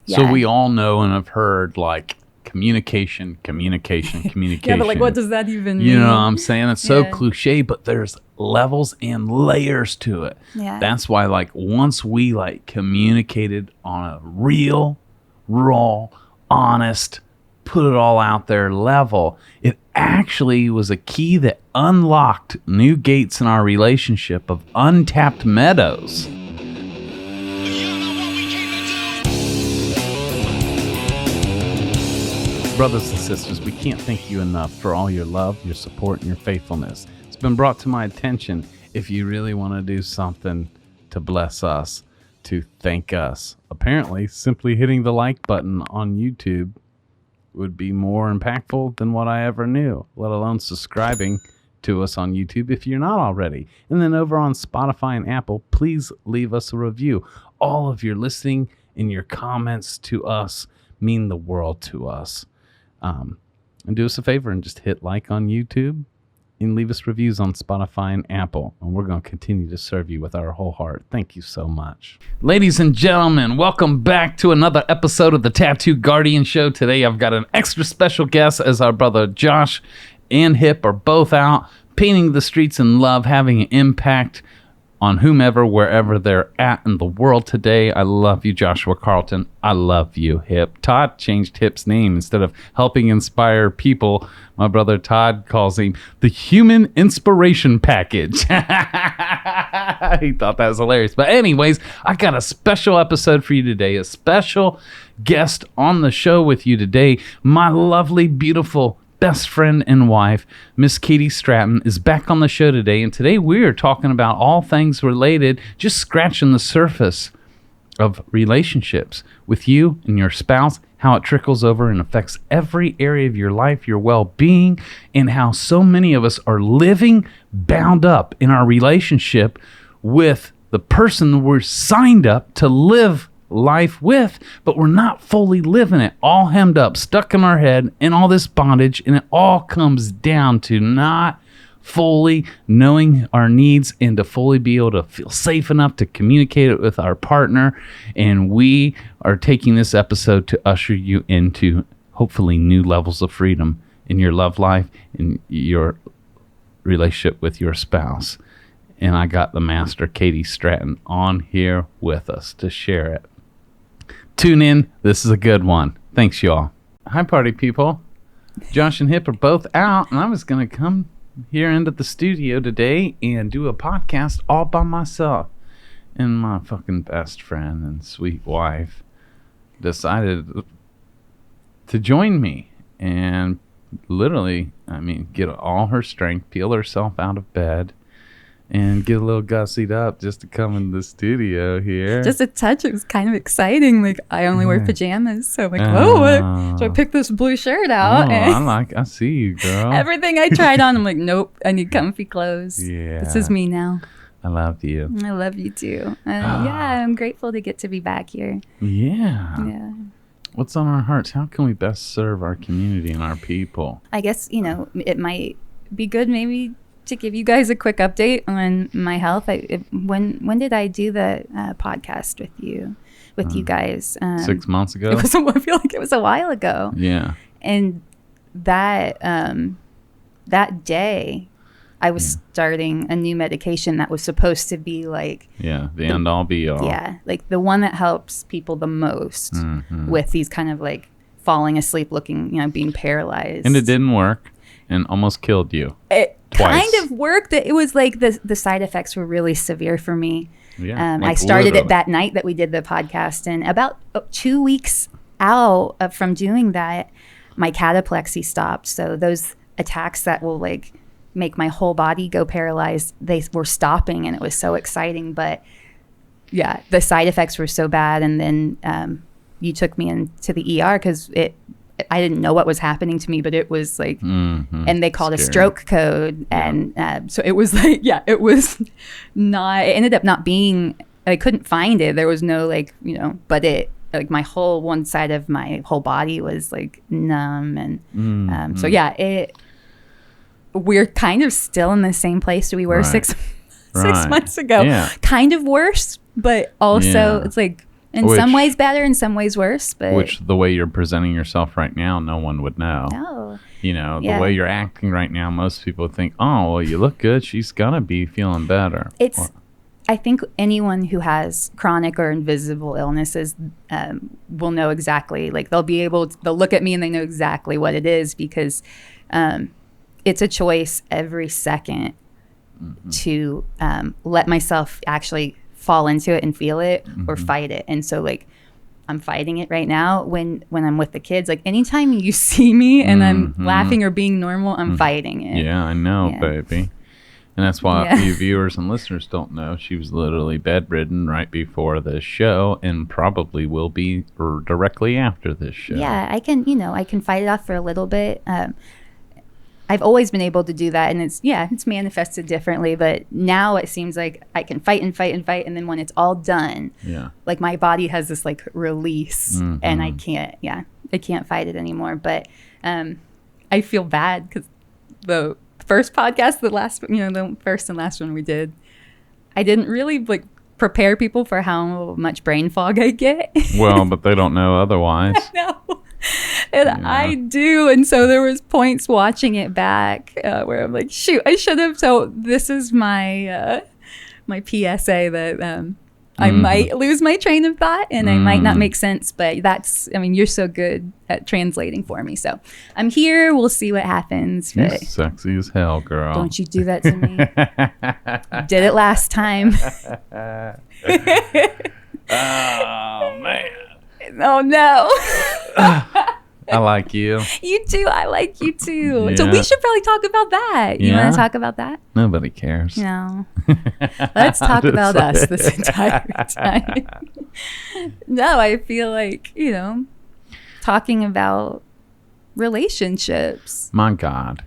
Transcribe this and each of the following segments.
So we all know and have heard like communication. Yeah, but like, what does that even mean? You know what I'm saying? It's so cliche, but there's levels and layers to it. Yeah. That's why, like, once we like communicated on a real, raw, honest, put it all out there level, it actually was a key that unlocked new gates in our relationship of untapped meadows. Brothers and sisters, we can't thank you enough for all your love, your support, and your faithfulness. It's been brought to my attention, if you really want to do something to bless us, to thank us, apparently simply hitting the like button on YouTube would be more impactful than what I ever knew, let alone subscribing to us on YouTube if you're not already. And then over on Spotify and Apple, please leave us a review. All of your listening and your comments to us mean the world to us. And do us a favor and just hit like on YouTube and leave us reviews on Spotify and Apple. And we're going to continue to serve you with our whole heart. Thank you so much. Ladies and gentlemen, welcome back to another episode of the Tattoo Guardian Show. Today I've got an extra special guest as our brother Josh and Hip are both out painting the streets in love, having an impact on whomever, wherever they're at in the world today. I love you, Joshua Carlton. I love you, Hip. Todd changed Hip's name. Instead of helping inspire people, my brother Todd calls him the Human Inspiration Package. He thought that was hilarious. But anyways, I got a special episode for you today. A special guest on the show with you today. My lovely, beautiful best friend and wife, Miss Katie Stratton, is back on the show today. And today we are talking about all things related, just scratching the surface of relationships with you and your spouse, how it trickles over and affects every area of your life, your well-being, and how so many of us are living bound up in our relationship with the person we're signed up to live life with, but we're not fully living it, all hemmed up, stuck in our head in all this bondage. And it all comes down to not fully knowing our needs and to fully be able to feel safe enough to communicate it with our partner. And we are taking this episode to usher you into hopefully new levels of freedom in your love life, in your relationship with your spouse. And I got the master, Katie Stratton, on here with us to share it. Tune in. This is a good one. Thanks, y'all. Hi, party people. Josh and Hip are both out, and I was going to come here into the studio today and do a podcast all by myself. And my fucking best friend and sweet wife decided to join me and literally, get all her strength, peel herself out of bed, and get a little gussied up just to come in the studio here. Just a touch. It was kind of exciting. Like, I only wear pajamas, so I'm like, so I picked this blue shirt out. I see you, girl. Everything I tried on, I'm like, nope, I need comfy clothes. Yeah. This is me now. I love you. I love you too. Yeah, I'm grateful to get to be back here. Yeah. What's on our hearts? How can we best serve our community and our people? I guess, it might be good maybe to give you guys a quick update on my health. When did I do the podcast with you guys? 6 months ago. I feel like it was a while ago. Yeah. And that day, I was starting a new medication that was supposed to be like the end all be all. Yeah, like the one that helps people the most with these kind of like falling asleep, looking, being paralyzed. And it didn't work, and almost killed you. It kind of worked. It was like the side effects were really severe for me. Yeah, I started it that night that we did the podcast, and about 2 weeks out from doing that, my cataplexy stopped. So those attacks that will like make my whole body go paralyzed, they were stopping, and it was so exciting. But yeah, the side effects were so bad, and then you took me into the ER because I didn't know what was happening to me, but it was like, and they called a stroke code. And so it was like, it was not, it ended up not being, I couldn't find it. There was no like, but it, like my whole one side of my whole body was like numb. And so we're kind of still in the same place we were 6 months ago. Yeah. Kind of worse, but also it's like, In some ways better, in some ways worse. But which the way you're presenting yourself right now, no one would know. No. You know, the way you're acting right now, most people would think, oh, well, you look good. She's going to be feeling better. I think anyone who has chronic or invisible illnesses will know exactly, like they'll look at me and they know exactly what it is, because it's a choice every second to let myself actually fall into it and feel it or fight it. And so like I'm fighting it right now when I'm with the kids. Like anytime you see me and I'm laughing or being normal, I'm fighting it. Yeah, I know, baby. And that's why you viewers and listeners don't know, she was literally bedridden right before this show and probably will be directly after this show. Yeah, I can fight it off for a little bit. I've always been able to do that, and it's manifested differently, but now it seems like I can fight and fight and fight, and then when it's all done, like my body has this like release, and I can't fight it anymore. But I feel bad because the first podcast, the first and last one we did, I didn't really like prepare people for how much brain fog I get. Well, but they don't know otherwise. No. And I do. And so there was points watching it back where I'm like, shoot, I should have. So this is my my PSA that I might lose my train of thought and I might not make sense. But you're so good at translating for me. So I'm here. We'll see what happens. You're sexy as hell, girl. Don't you do that to me. You did it last time. Oh, man. Oh, no. I like you. You too. I like you too. Yeah. So we should probably talk about that. You want to talk about that? Nobody cares. No. Let's talk about us this entire time. No, I feel like, talking about relationships. My God.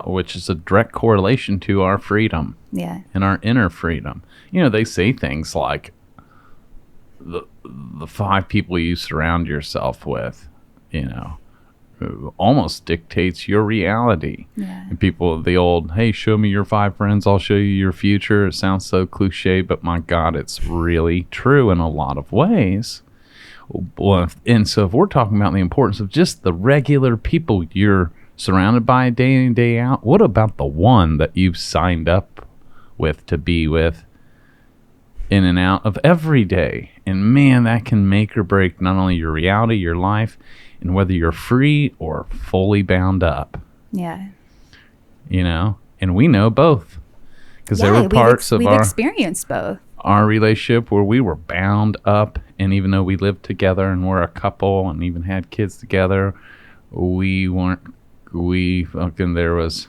Which is a direct correlation to our freedom. Yeah. And our inner freedom. They say things like the 5 people you surround yourself with, almost dictates your reality. Yeah. And people, the old, hey, show me your 5 friends, I'll show you your future. It sounds so cliche, but my God, it's really true in a lot of ways. And so if we're talking about the importance of just the regular people you're surrounded by day in and day out, what about the one that you've signed up with to be with in and out of every day? And man, that can make or break not only your reality, your life, and whether you're free or fully bound up. Yeah. And we know both, because there were parts of we've experienced both. Our relationship where we were bound up, and even though we lived together and we're a couple and even had kids together, there was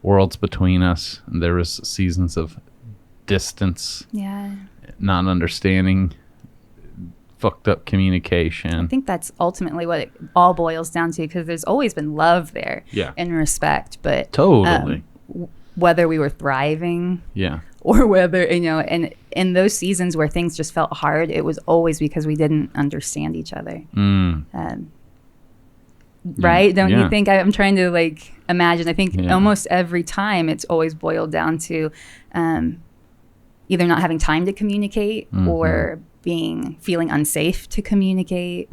worlds between us, and there was seasons of distance, not understanding, fucked up communication. I think that's ultimately what it all boils down to, because there's always been love there and respect, but totally whether we were thriving or whether and in those seasons where things just felt hard, it was always because we didn't understand each other. Right? Don't you think? I'm trying to like imagine. I think almost every time it's always boiled down to either not having time to communicate or feeling unsafe to communicate.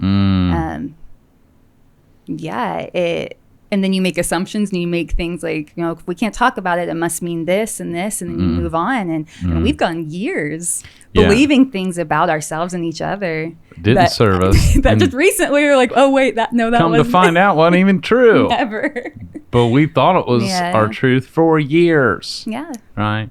And then you make assumptions and you make things like, if we can't talk about it, it must mean this and this, and then you move on. And we've gone years believing things about ourselves and each other didn't serve us. That just recently we were like, oh wait, that come to find out wasn't even true. Never. But we thought it was our truth for years. Yeah. Right.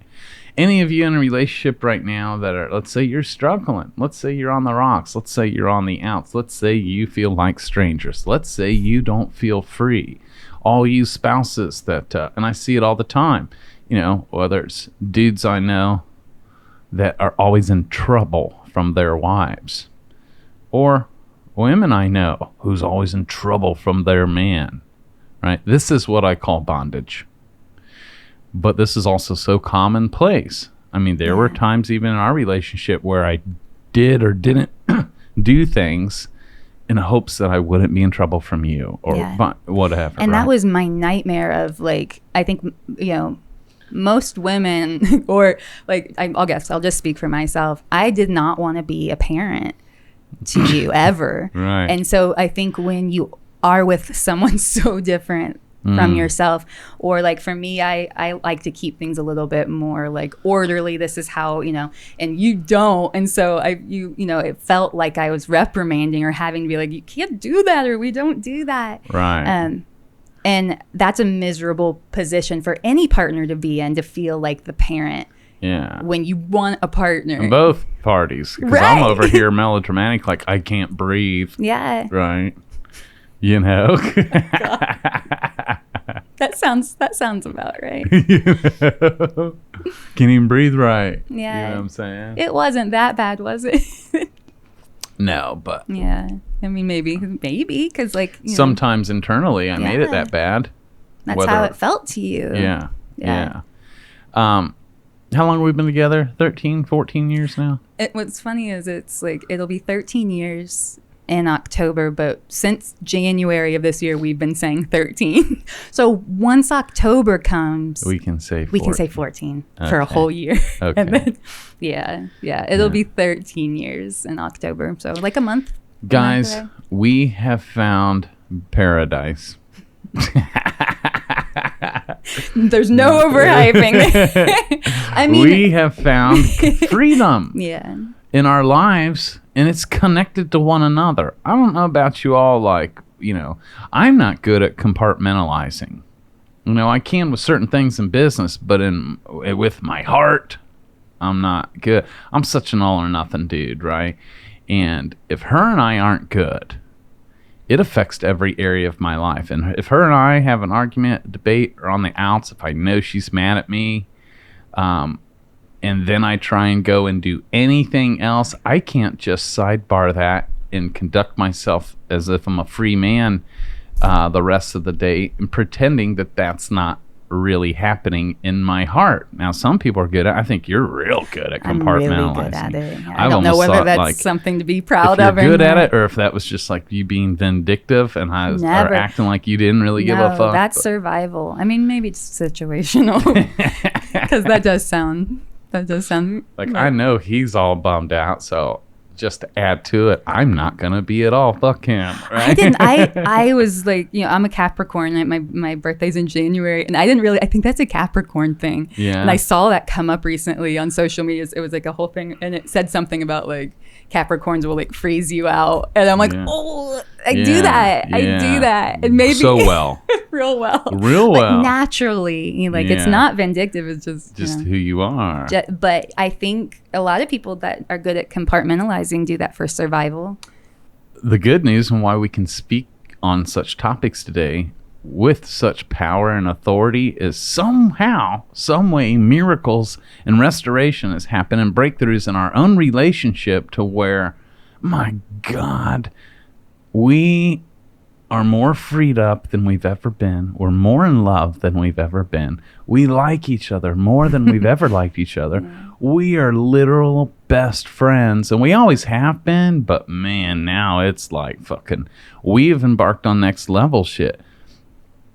Any of you in a relationship right now that are, let's say you're struggling, let's say you're on the rocks, let's say you're on the outs, let's say you feel like strangers, let's say you don't feel free. All you spouses that, and I see it all the time, whether it's dudes I know that are always in trouble from their wives, or women I know who's always in trouble from their man, right? This is what I call bondage. But this is also so commonplace. I mean, there were times even in our relationship where I did or didn't do things in hopes that I wouldn't be in trouble from you or whatever. And that was my nightmare of like, I think, most women, or like, I'll just speak for myself. I did not want to be a parent to you ever. Right. And so I think when you are with someone so different from yourself, or like for me, I like to keep things a little bit more like orderly. This is how, and you don't. And so it felt like I was reprimanding or having to be like, you can't do that, or we don't do that. Right. And that's a miserable position for any partner to be in, to feel like the parent. Yeah. When you want a partner. In both parties. Because Right. I'm over here melodramatic, like I can't breathe. Yeah. Right. That sounds about right. Can't even breathe right. Yeah. You know what I'm saying? It wasn't that bad, was it? No, but Yeah. I mean, maybe, because like sometimes internally I made it that bad. That's how it felt to you. Yeah. How long have we been together? 13, 14 years now? What's funny is it's like, it'll be 13 years in October, but since January of this year, we've been saying 13. So once October comes, We can say 14. we can say 14 for a Okay. whole year. Okay. And then, it'll be 13 years in October. So like a month. Guys, away. we have found paradise. There's no overhyping. I mean, we have found freedom yeah. in our lives, and it's connected to one another. I don't know about you all, like, I'm not good at compartmentalizing. I can with certain things in business, but with my heart, I'm not good. I'm such an all or nothing dude, right? And if her and I aren't good, it affects every area of my life. And if her and I have an argument, a debate, or on the outs, if I know she's mad at me, and then I try and go and do anything else, I can't just sidebar that and conduct myself as if I'm a free man the rest of the day, and pretending that that's not really happening in my heart. Now, some people are good at it. I think you're real good at compartmentalizing. I'm really good at it. I I've don't know almost whether thought, that's like, something to be proud if of. you're good at it, or if that was just like you being vindictive and or Never. acting like you didn't really give a fuck. That's survival. I mean, maybe it's situational, because that does sound like, I know he's all bummed out, so just to add to it, I'm not gonna be at all fuck him, right? I didn't. I was like, I'm a Capricorn. My birthday's in January, and I didn't really. I think that's a Capricorn thing. Yeah. And I saw that come up recently on social media. It was like a whole thing, and it said something about like Capricorns will like freeze you out, and I'm like, I do that. I do that, and maybe so well, real well, well, naturally. It's not vindictive. It's just who you are. But I think a lot of people that are good at compartmentalizing do that for survival. The good news, and why we can speak on such topics today with such power and authority, is somehow, some way, miracles and restoration has happened, and breakthroughs in our own relationship, to where, my God, we are more freed up than we've ever been. We're more in love than we've ever been. We like each other more than we've ever liked each other. We are literal best friends, and we always have been, but man, now it's like fucking, we've embarked on next level shit.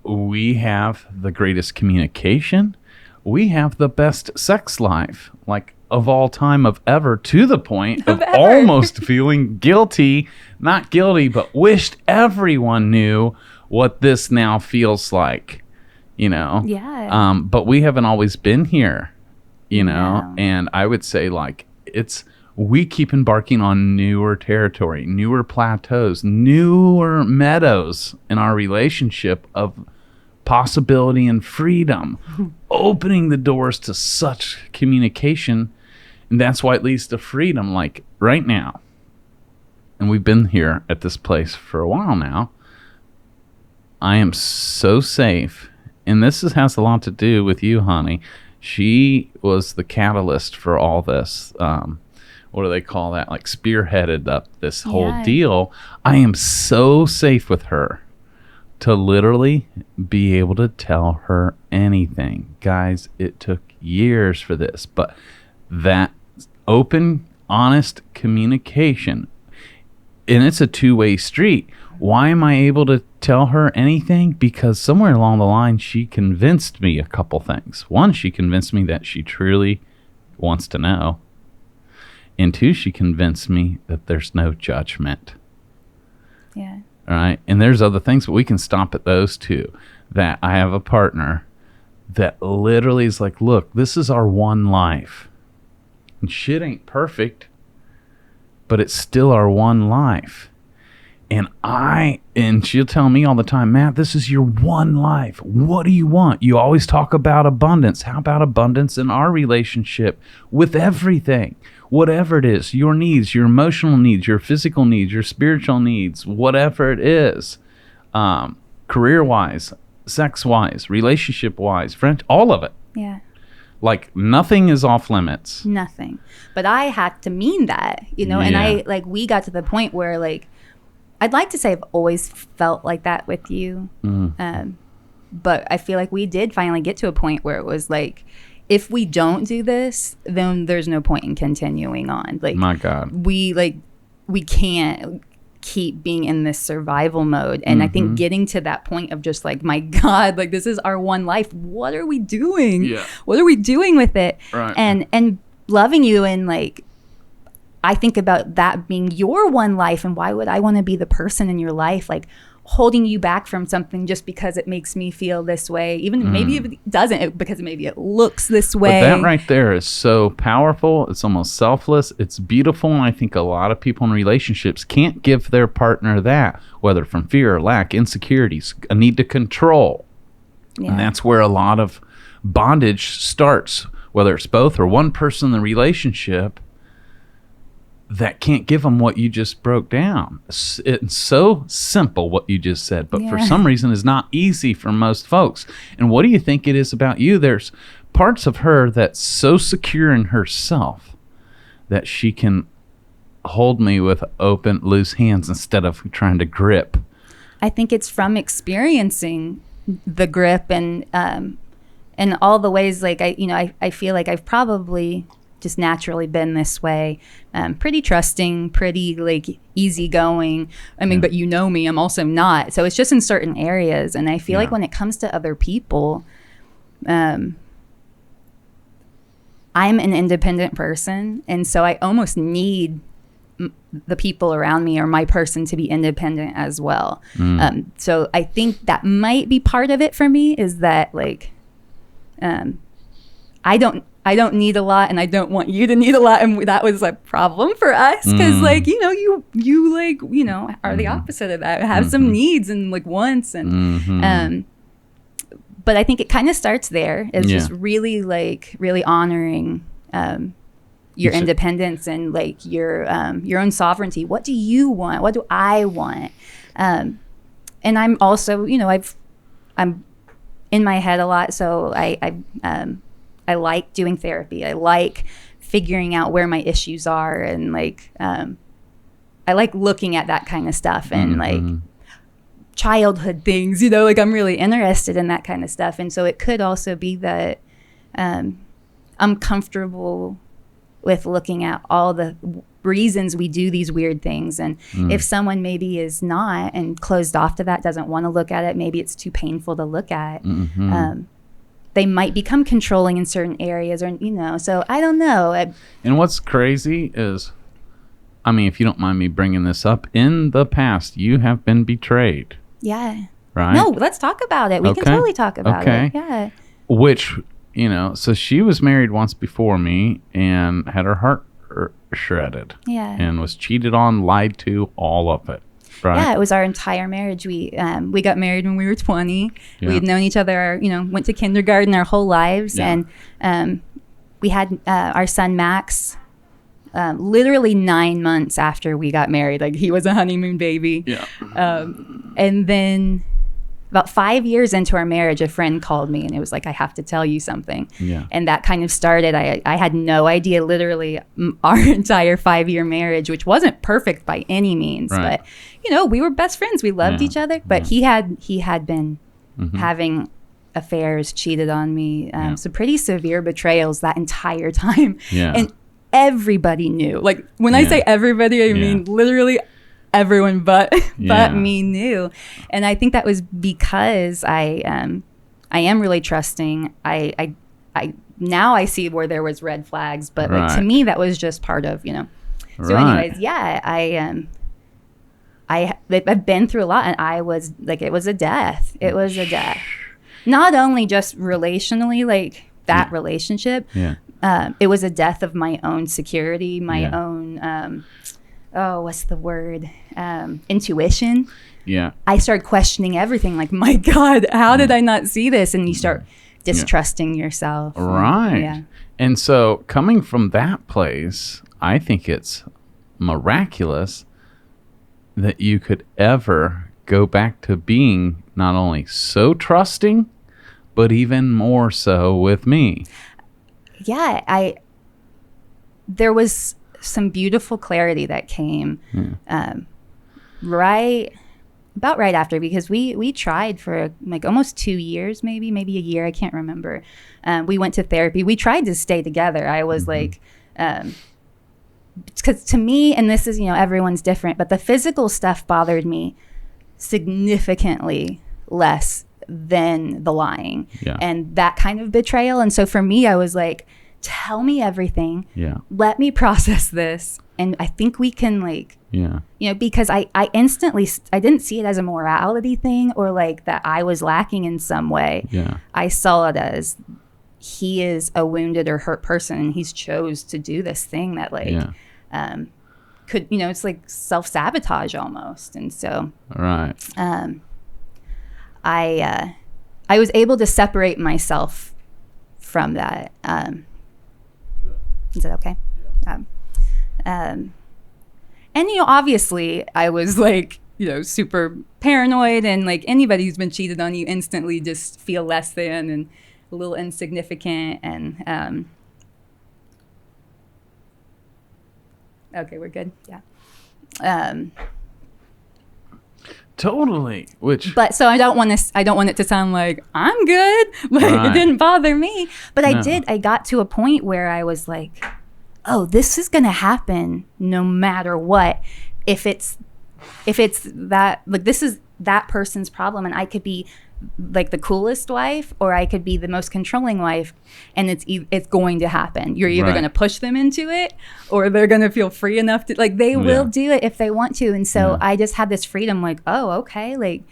We have the greatest communication. We have the best sex life, like, of all time, of ever, to the point of almost feeling guilty, not guilty, but wished everyone knew what this now feels like, Yeah. But we haven't always been here, and I would say, like, we keep embarking on newer territory, newer plateaus, newer meadows in our relationship of possibility and freedom, opening the doors to such communication. And that's why it leads to freedom, like right now. And we've been here at this place for a while now. I am so safe. And has a lot to do with you, honey. She was the catalyst for all this. What do they call that? Like, spearheaded up this whole deal. I am so safe with her to literally be able to tell her anything. Guys, it took years for this, but that open, honest communication, and it's a two-way street. Why am I able to tell her anything? Because somewhere along the line, she convinced me a couple things. One, she convinced me that she truly wants to know. And two, she convinced me that there's no judgment. Yeah. All right. And there's other things, but we can stop at those two. That I have a partner that literally is like, look, this is our one life. And shit ain't perfect, but it's still our one life. And she'll tell me all the time, Matt, this is your one life. What do you want? You always talk about abundance. How about abundance in our relationship with everything? Whatever it is, your needs, your emotional needs, your physical needs, your spiritual needs, whatever it is, career-wise, sex-wise, relationship-wise, friend, all of it. Yeah. Like, nothing is off limits. Nothing. But I had to mean that, and we got to the point where, like, I'd like to say I've always felt like that with you. But I feel like we did finally get to a point where it was like, if we don't do this, then there's no point in continuing on. Like, my God, we can't keep being in this survival mode. And I think getting to that point of just like, my God, like, this is our one life. What are we doing? Yeah. What are we doing with it? Right. And loving you, and like, I think about that being your one life, and why would I want to be the person in your life, like, holding you back from something just because it makes me feel this way, even maybe if it doesn't, because maybe it looks this way. But that right there is so powerful. It's almost selfless. It's beautiful. And I think a lot of people in relationships can't give their partner that, whether from fear or lack, insecurities, a need to control. Yeah. And that's where a lot of bondage starts, whether it's both or one person in the relationship that can't give them what you just broke down. It's so simple what you just said, but for some reason it's not easy for most folks. And what do you think it is about you? There's parts of her that's so secure in herself that she can hold me with open, loose hands instead of trying to grip. I think it's from experiencing the grip and all the ways, like, I feel like I've probably just naturally been this way, pretty trusting, pretty like easygoing. I mean, but you know me, I'm also not. So it's just in certain areas. And I feel like when it comes to other people, I'm an independent person. And so I almost need the people around me or my person to be independent as well. So I think that might be part of it for me, is that like, I don't need a lot, and I don't want you to need a lot. And that was a problem for us because, like, you like, are the opposite of that. Have some needs and like wants. And, but I think it kind of starts there. It's just really honoring your independence and like your own sovereignty. What do you want? What do I want? And I'm also, I'm in my head a lot. So I like doing therapy. I like figuring out where my issues are, and like I like looking at that kind of stuff and like childhood things, like I'm really interested in that kind of stuff. And so it could also be that I'm comfortable with looking at all the reasons we do these weird things. And if someone maybe is not and closed off to that, doesn't want to look at it, maybe it's too painful to look at. They might become controlling in certain areas, or, so I don't know. And what's crazy is, I mean, if you don't mind me bringing this up, in the past, you have been betrayed. Yeah. Right? No, let's talk about it. We can totally talk about it. Yeah. Which, so she was married once before me and had her heart shredded. Yeah. And was cheated on, lied to, all of it. Right. Yeah, it was our entire marriage. We got married when we were 20. Yeah. We had known each other, went to kindergarten our whole lives. Yeah. And we had our son, Max, literally 9 months after we got married. Like, he was a honeymoon baby. Yeah. And then about 5 years into our marriage, a friend called me and it was like, I have to tell you something. Yeah. And that kind of started, I had no idea, literally our entire 5-year marriage, which wasn't perfect by any means, right. But we were best friends. We loved each other, but he had been having affairs, cheated on me. So pretty severe betrayals that entire time. Yeah. And everybody knew. Like, when I say everybody, I mean literally everyone but Yeah. me knew. And I think that was because I am really trusting. I now I see where there was red flags, but like to Right. me that was just part of, So Right. anyways, yeah, I've been through a lot, and I was like, it was a death. It was a death. Not only just relationally, like that relationship. Yeah. It was a death of my own security, my Yeah. own, what's the word? Intuition. Yeah. I started questioning everything. Like, my God, how did I not see this? And you start distrusting yourself. Right. Yeah. And so coming from that place, I think it's miraculous that you could ever go back to being not only so trusting, but even more so with me. Yeah. There was some beautiful clarity that came right after, because we tried for like almost 2 years, maybe a year. I can't remember. We went to therapy. We tried to stay together. I was like, because to me, and this is, everyone's different, but the physical stuff bothered me significantly less than the lying and that kind of betrayal. And so for me, I was like, tell me everything. Yeah. Let me process this. And I think we can because I instantly, I didn't see it as a morality thing or like that I was lacking in some way. Yeah. I saw it as he is a wounded or hurt person, and he's chose to do this thing that could, it's like self-sabotage almost. And so Right. I was able to separate myself from that. Is that okay? And obviously I was like, super paranoid, and like anybody who's been cheated on, you instantly just feel less than and a little insignificant. And okay, we're good. Yeah. Totally. But so I don't want it to sound like I'm good. Like it didn't bother me. But I got to a point where I was like, oh, this is going to happen no matter what. If it's that, like, this is that person's problem, and I could be like the coolest wife, or I could be the most controlling wife, and it's going to happen. You're either going to push them into it, or they're going to feel free enough to, like, they will do it if they want to. And so I just had this freedom, like, oh, okay, like,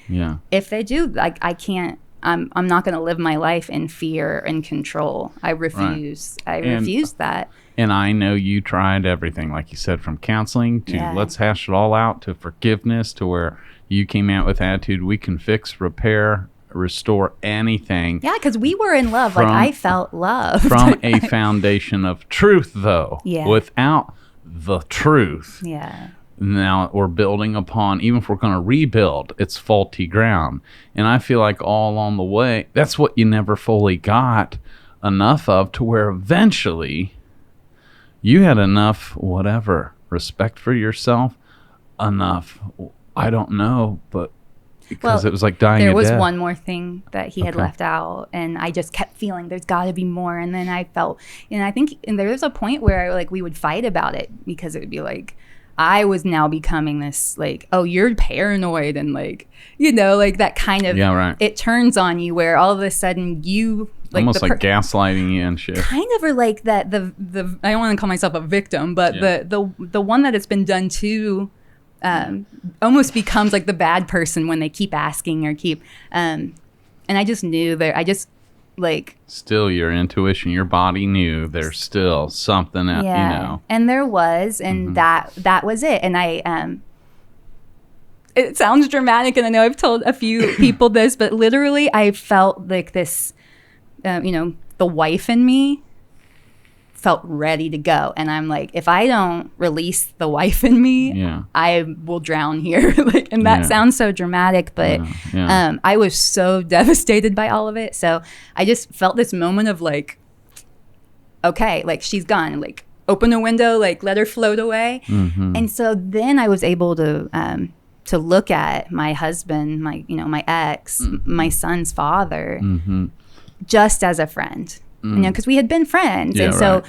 if they do, like, I can't, I'm not going to live my life in fear and control. I refuse. I refuse that. And I know you tried everything, like you said, from counseling to let's hash it all out, to forgiveness, to where you came out with attitude, we can fix, repair, restore anything. Yeah, because we were in love. Like, I felt love. From a foundation of truth, though. Yeah. Without the truth. Yeah. Now we're building upon, even if we're going to rebuild, it's faulty ground. And I feel like all along the way, that's what you never fully got enough of, to where eventually you had enough, whatever, respect for yourself, enough, I don't know, but because it was like dying there a was death. One more thing that he had left out, and I just kept feeling there's got to be more. And then I felt, and I think, and there was a point where like we would fight about it, because it would be like, I was now becoming this like, oh, you're paranoid, and like, like that kind of, it turns on you, where all of a sudden you, like, almost like gaslighting you and shit. Kind of, or like that the I don't want to call myself a victim, but the one that it's been done to almost becomes like the bad person when they keep asking or keep and I just knew that I just like, still your intuition, your body knew there's still something that, and there was, and that was it. And I it sounds dramatic, and I know I've told a few people this, but literally I felt like this the wife in me felt ready to go. And I'm like, if I don't release the wife in me, I will drown here. Like, and that sounds so dramatic, but I was so devastated by all of it. So I just felt this moment of like, okay, like, she's gone, like, open a window, like, let her float away. And so then I was able to look at my husband, my ex, my son's father, just as a friend, because we had been friends. And so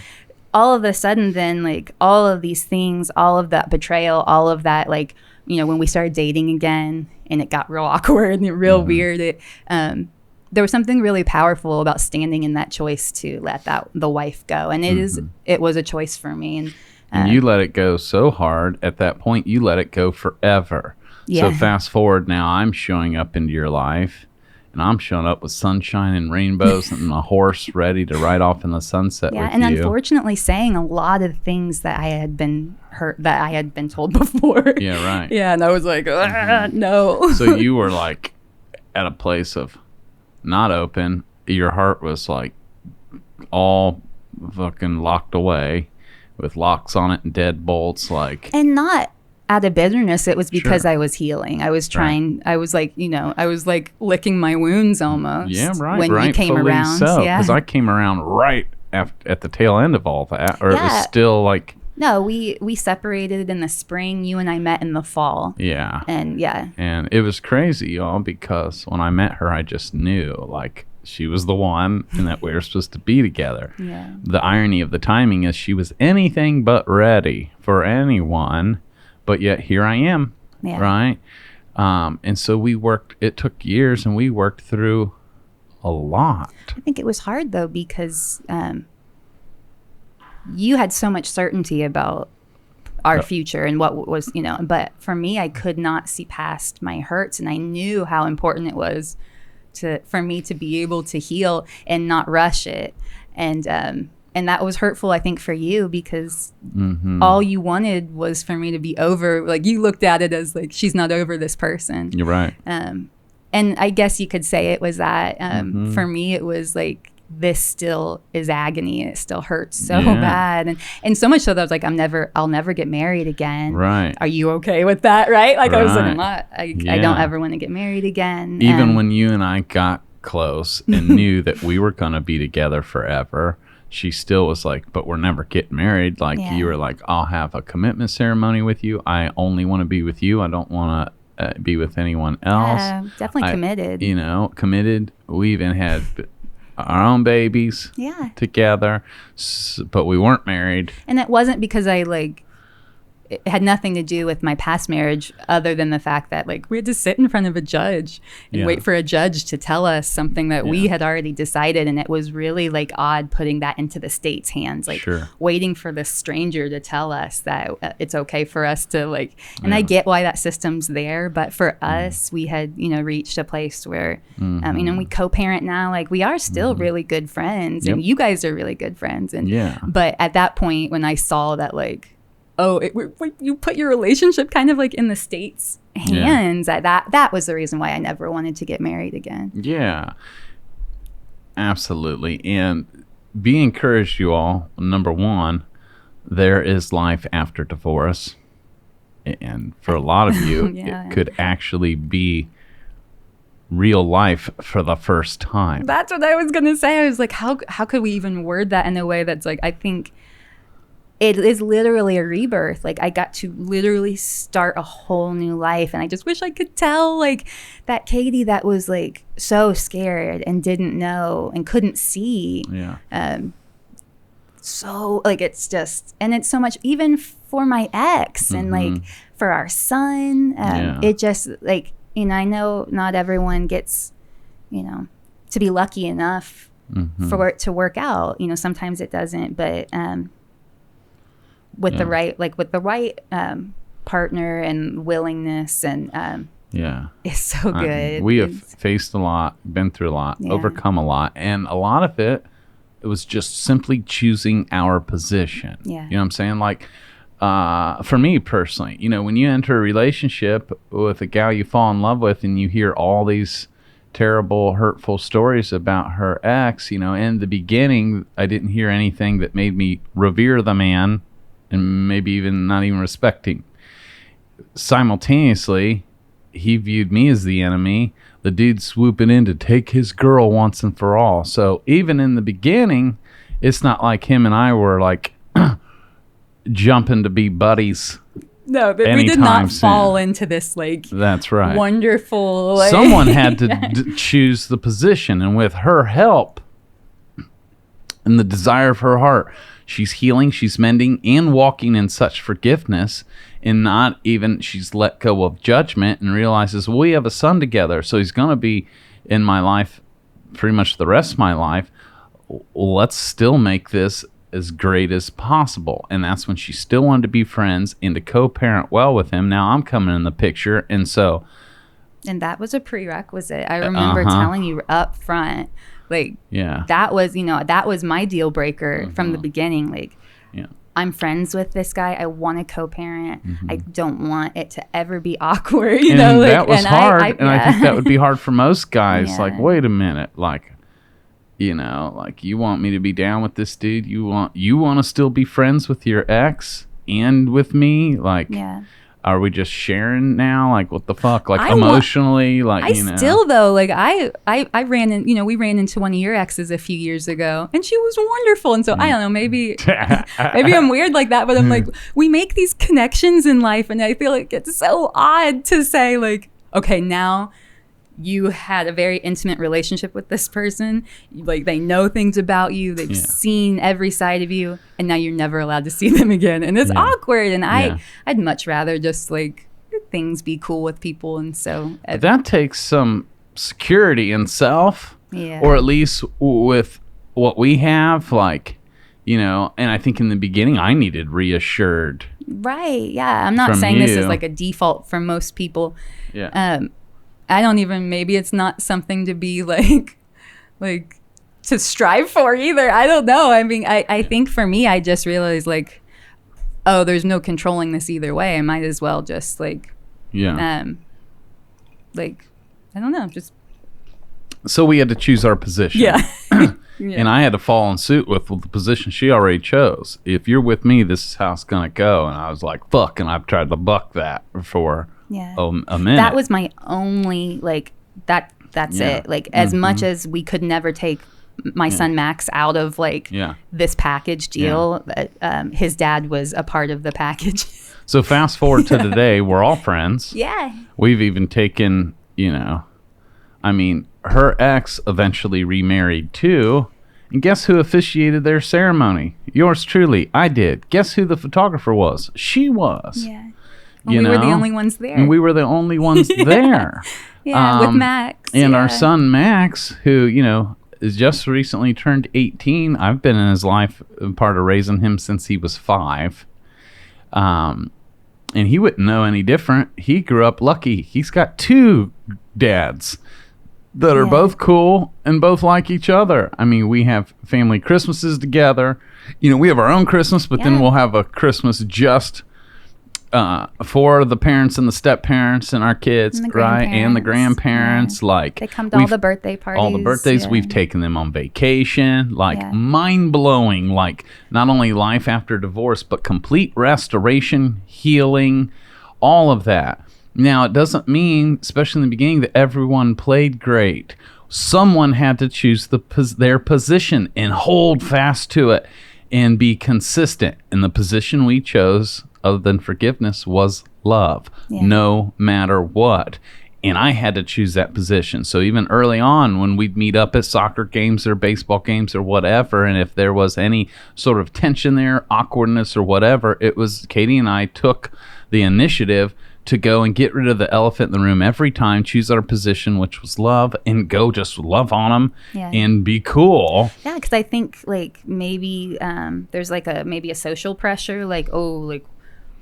all of a sudden then, like, all of these things, all of that betrayal, all of that, like, when we started dating again and it got real awkward and real weird, there was something really powerful about standing in that choice to let the wife go. And it was a choice for me. And you let it go so hard at that point, you let it go forever. Yeah. So fast forward now, I'm showing up into your life, and I'm showing up with sunshine and rainbows and a horse ready to ride off in the sunset with you. And unfortunately saying a lot of things that I had been told before. Yeah, right. Yeah, and I was like, no. So you were like at a place of not open. Your heart was like all fucking locked away with locks on it and deadbolts, like. And not out of bitterness. It was because I was healing. I was trying. Right. I was like, I was like licking my wounds almost. Yeah, right. When you came around, because I came around right at the tail end of all that, or it was still like. No, we separated in the spring. You and I met in the fall. Yeah. And And it was crazy, y'all, because when I met her, I just knew, like, she was the one and that we were supposed to be together. Yeah. The irony of the timing is she was anything but ready for anyone, but yet here I am, right? And so we worked, it took years, and we worked through a lot. I think it was hard, though, because you had so much certainty about our future and what was, but for me, I could not see past my hurts, and I knew how important it was for me to be able to heal and not rush it. And that was hurtful, I think, for you, because all you wanted was for me to be over. Like, you looked at it as like, she's not over this person. You're right. And I guess you could say it was that. For me, it was like, this still is agony. It still hurts so bad. And so much so that I was like, I'll never get married again. Right. Are you okay with that? Right. Like, I was like, I don't ever want to get married again. Even when you and I got close and knew that we were going to be together forever, she still was like, but we're never getting married. Like, you were like, I'll have a commitment ceremony with you. I only want to be with you. I don't want to be with anyone else. Yeah, definitely committed. Committed. We even had our own babies together, but we weren't married. And it wasn't because it had nothing to do with my past marriage, other than the fact that we had to sit in front of a judge and wait for a judge to tell us something that we had already decided. And it was really odd putting that into the state's hands, waiting for this stranger to tell us that it's okay for us to and I get why that system's there, but for us, we had reached a place where we co-parent now. We are still really good friends, and you guys are really good friends, and but at that point when I saw that you put your relationship kind of in the state's hands, that was the reason why I never wanted to get married again. Yeah, absolutely. And be encouraged, you all. Number one, there is life after divorce, and for a lot of you it could actually be real life for the first time. That's what I was gonna say. I was like, how could we even word that in a way that's I think it is literally a rebirth. I got to literally start a whole new life. And I just wish I could tell that Katie that was so scared and didn't know and couldn't see. Yeah. So it's just, and it's so much even for my ex and for our son. It just I know not everyone gets, to be lucky enough for it to work out. Sometimes it doesn't, but with the right partner and willingness and it's so good. We have faced a lot, been through a lot, overcome a lot, and a lot of it was just simply choosing our position. You know what I'm saying? For me personally, when you enter a relationship with a gal you fall in love with and you hear all these terrible, hurtful stories about her ex, in the beginning, I didn't hear anything that made me revere the man and maybe even not even respecting. Simultaneously, he viewed me as the enemy, the dude swooping in to take his girl once and for all. So even in the beginning, it's not like him and I were jumping to be buddies. No, we did not fall into this that's right, wonderful. Someone had to choose the position, and with her help and the desire of her heart, she's healing, she's mending, and walking in such forgiveness. and not even, she's let go of judgment and realizes, well, we have a son together, so he's going to be in my life pretty much the rest of my life. Well, let's still make this as great as possible. And that's when she still wanted to be friends and to co-parent well with him. Now I'm coming in the picture, and so, and that was a prerequisite. I remember telling you up front, like, that was, you know, that was my deal breaker from the beginning. Like, I'm friends with this guy. I want to co-parent. I don't want it to ever be awkward. You know, like, that was hard. I think that would be hard for most guys. Like, wait a minute, like, you know, like, you want me to be down with this dude? You want to still be friends with your ex and with me? Like, are we just sharing now? Like, what the fuck? Like, emotionally, like, you know. Still though, like, I ran in, you know, we ran into one of your exes a few years ago, and she was wonderful. And so I don't know, maybe I'm weird like that, but I'm like, we make these connections in life, and I feel like it's so odd to say, like, okay, now you had a very intimate relationship with this person, like, they know things about you, they've seen every side of you, and now you're never allowed to see them again, and it's awkward. And I'd much rather just, like, things be cool with people. And so that takes some security in self, or at least with what we have, like, you know. And I think in the beginning I needed reassured, right? I'm not saying this is like a default for most people. I don't even, maybe it's not something to be like to strive for either. I don't know. I mean, I think for me, I just realized, like, oh, there's no controlling this either way. I might as well just, like, like, I don't know, just. So we had to choose our position. And I had to fall in suit with the position she already chose. If you're with me, this is how it's going to go. And I was like, fuck. And I've tried to buck that for a minute. That was my only, like, that's it. Like, as much as we could never take my son Max out of, like, this package deal, his dad was a part of the package. So fast forward to today, we're all friends. We've even taken, you know, I mean, her ex eventually remarried too. And guess who officiated their ceremony? Yours truly. I did. Guess who the photographer was? She was. We were the only ones there. And we were the only ones there. With Max. And our son Max, who, you know, is just recently turned 18. I've been in his life, part of raising him since he was 5. And he wouldn't know any different. He grew up lucky. He's got 2 dads that are both cool and both like each other. I mean, we have family Christmases together. You know, we have our own Christmas, but then we'll have a Christmas just for the parents and the step parents and our kids, right? And the grandparents. Like, they come to all the birthday parties. All the birthdays. We've taken them on vacation. Like, mind-blowing. Like, not only life after divorce, but complete restoration, healing, all of that. Now, it doesn't mean, especially in the beginning, that everyone played great. Someone had to choose their position and hold fast to it and be consistent. And the position we chose, other than forgiveness, was love, no matter what. And I had to choose that position. So even early on, when we'd meet up at soccer games or baseball games or whatever, and if there was any sort of tension there, awkwardness or whatever, it was Katie and I took the initiative to go and get rid of the elephant in the room every time, choose our position, which was love, and go just love on them and be cool. Yeah, because I think, like, maybe there's, like, maybe a social pressure, like, oh, like,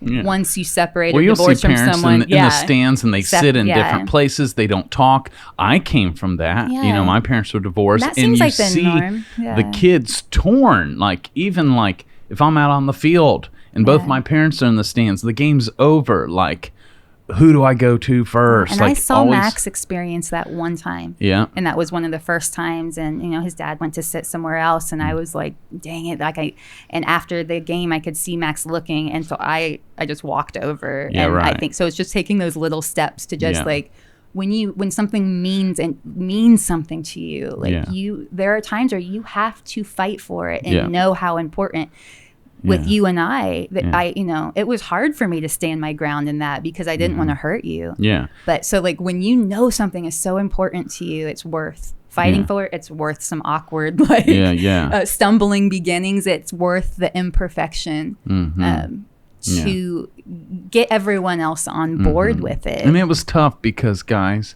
once you separate or divorce from someone, in the stands, and they sit in different places. They don't talk. I came from that. You know, my parents were divorced, that and seems you like the see norm. the kids torn. Like, even like if I'm out on the field and both my parents are in the stands, the game's over. Like, who do I go to first? And like, I saw Max experience that one time. And that was one of the first times. And, you know, his dad went to sit somewhere else. And I was like, dang it. Like, and after the game, I could see Max looking. And so I just walked over. I think so. It's just taking those little steps to just like, when something means something to you, like there are times where you have to fight for it and know how important. With you and I, that you know, it was hard for me to stand my ground in that because I didn't want to hurt you. But so, like, when you know something is so important to you, it's worth fighting for it. It's worth some awkward, like, stumbling beginnings. It's worth the imperfection. to get everyone else on board with it. And it was tough because, guys,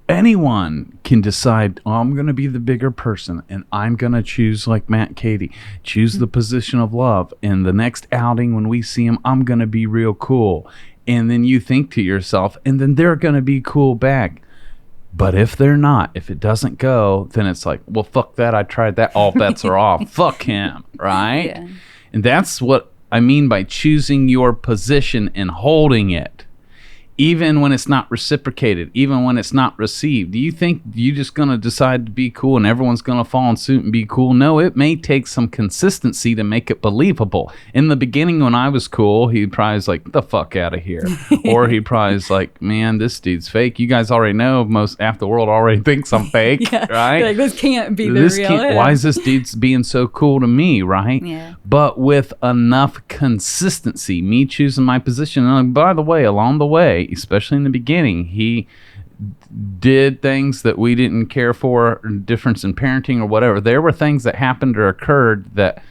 anyone can decide, oh, I'm going to be the bigger person and I'm going to choose, like Matt, Katie, choose the position of love. And the next outing when we see him, I'm going to be real cool. And then you think to yourself, and then they're going to be cool back. But if they're not, if it doesn't go, then it's like, well, fuck that. I tried that. All bets are off. Fuck him. Right? Yeah. And that's what I mean by choosing your position and holding it. Even when it's not reciprocated, even when it's not received. Do you think you're just going to decide to be cool and everyone's going to fall in suit and be cool? No, it may take some consistency to make it believable. In the beginning, when I was cool, he probably was like, "Get the fuck out of here." Or he probably was like, "Man, this dude's fake." You guys already know half the world already thinks I'm fake, right? Like, this can't be Why is this dude being so cool to me, right? Yeah. But with enough consistency, me choosing my position, and by the way, along the way, especially in the beginning, he did things that we didn't care for, difference in parenting or whatever. There were things that happened or occurred that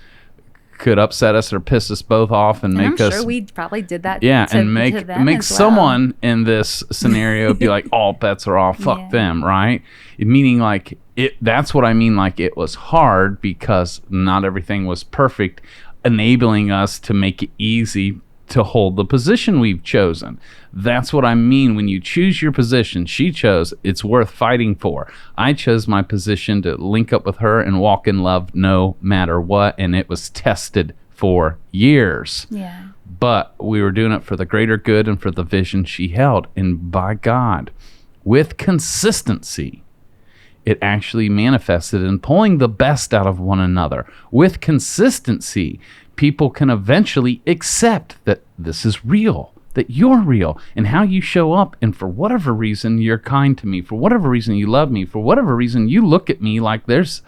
could upset us or piss us both off and make us. I'm sure we probably did that. And make as someone in this scenario be like, all bets are off. Fuck them, right? Meaning like it. That's what I mean. Like it was hard because not everything was perfect, enabling us to make it easy to hold the position we've chosen. That's what I mean when you choose your position. She chose, it's worth fighting for. I chose my position to link up with her and walk in love no matter what, and it was tested for years. Yeah. But we were doing it for the greater good and for the vision she held. And by God, with consistency, it actually manifested in pulling the best out of one another. With consistency, people can eventually accept that this is real, that you're real, and how you show up. And for whatever reason, you're kind to me. For whatever reason, you love me. For whatever reason, you look at me like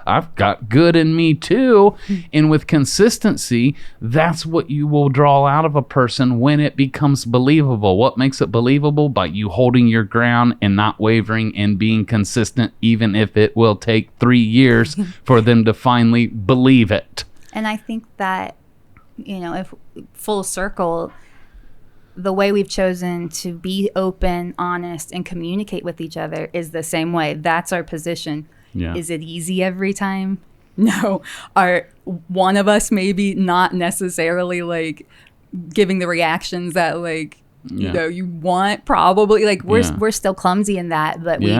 I've got good in me too. And with consistency, that's what you will draw out of a person when it becomes believable. What makes it believable? By you holding your ground and not wavering and being consistent, even if it will take 3 years for them to finally believe it. And I think that, if full circle, the way we've chosen to be open, honest, and communicate with each other is the same way. That's our position. Yeah. Is it easy every time? No. Are one of us maybe not necessarily like giving the reactions that you want? Probably. Like we're still clumsy in that, but we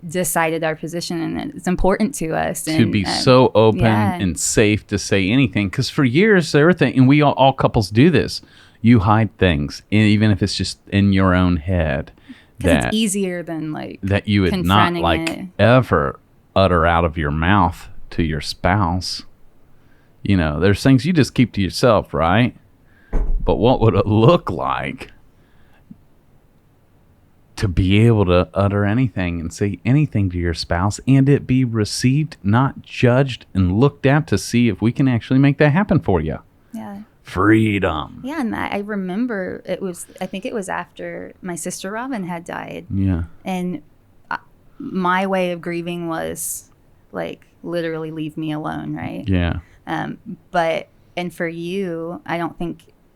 decided our position, and it's important to us to be so open and safe to say anything. Because for years there were things, and we all couples do this. You hide things, even if it's just in your own head. Because it's easier than that you would not ever utter out of your mouth to your spouse. There's things you just keep to yourself, right? But what would it look like to be able to utter anything and say anything to your spouse and it be received, not judged, and looked at to see if we can actually make that happen for you? Yeah. Freedom. Yeah, and I remember I think it was after my sister Robin had died. Yeah. And my way of grieving was literally leave me alone, right? Yeah. And for you, I don't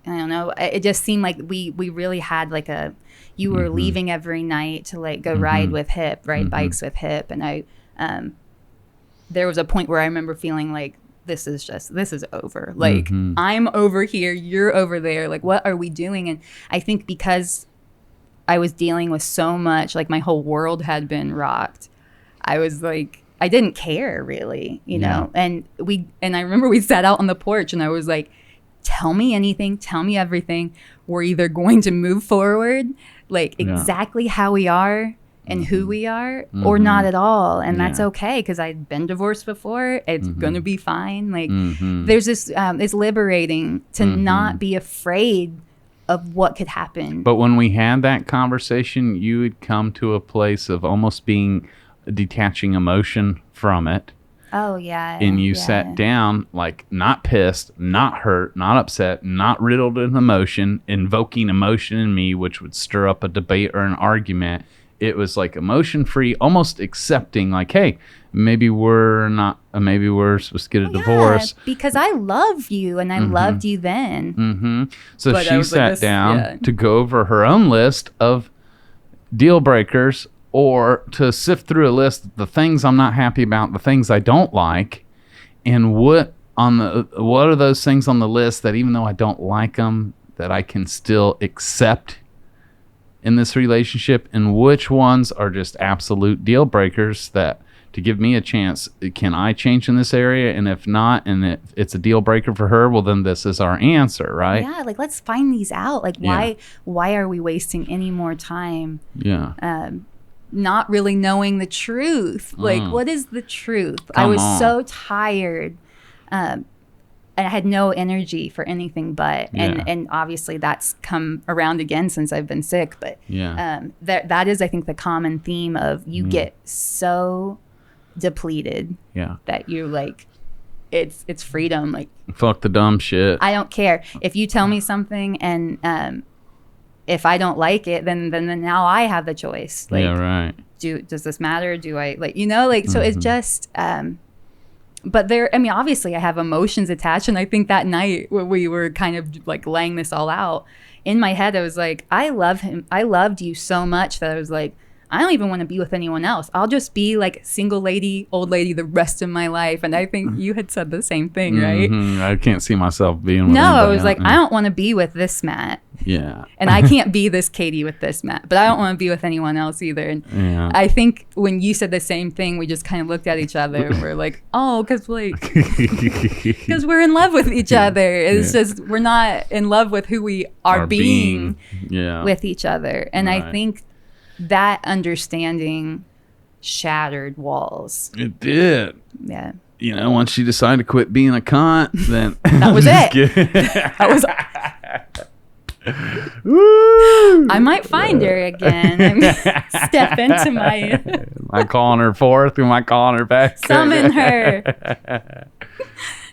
know, it just seemed like we really had you were leaving every night to go ride with Hip, ride bikes with Hip. And there was a point where I remember feeling like, this is over. I'm over here, you're over there. What are we doing? And I think because I was dealing with so much, my whole world had been rocked, I was I didn't care really, you know? And I remember we sat out on the porch and I was like, tell me anything, tell me everything. We're either going to move forward, exactly how we are and who we are, or not at all. And that's okay, because I'd been divorced before. It's going to be fine. There's this, it's liberating to not be afraid of what could happen. But when we had that conversation, you had come to a place of almost detaching emotion from it. Oh, yeah. And you sat down, not pissed, not hurt, not upset, not riddled in emotion, invoking emotion in me, which would stir up a debate or an argument. it was like emotion free, almost accepting, like, hey, maybe we're supposed to get a divorce. Because I love you and I loved you then. So But I she was like, sat down to go over her own list of deal breakers, or to sift through a list of the things I'm not happy about, the things I don't like, and what are those things on the list that, even though I don't like them, that I can still accept in this relationship, and which ones are just absolute deal breakers that, to give me a chance, can I change in this area? And if not, and if it's a deal breaker for her, well, then this is our answer, right? Yeah, like, let's find these out. Like, why are we wasting any more time? Not really knowing the truth. Like, what is the truth? I was so tired. And I had no energy for anything but. And obviously that's come around again since I've been sick. But that is, I think, the common theme of you get so depleted that you're like, it's freedom. Like, fuck the dumb shit. I don't care. If you tell me something and if I don't like it, then now I have the choice. Like, does this matter? Do I, like, so it's just, but obviously I have emotions attached. And I think that night when we were kind of like laying this all out in my head, I was like, I love him. I loved you so much that I was like, I don't even want to be with anyone else. I'll just be like single lady, old lady the rest of my life. And I think you had said the same thing, right? I can't see myself being with I was else. like, I don't want to be with this Matt. Yeah. And I can't be this Katie with this Matt, but I don't want to be with anyone else either. And I think when you said the same thing, we just kind of looked at each other and we're like, oh, because we're in love with each other. It's just, we're not in love with who we are being with each other. And I think that understanding shattered walls. It did. Yeah. Once she decided to quit being a cunt, then that was it. That was. I might find her again. Step into my. Am I calling her forth? Am I calling her back? Summon her.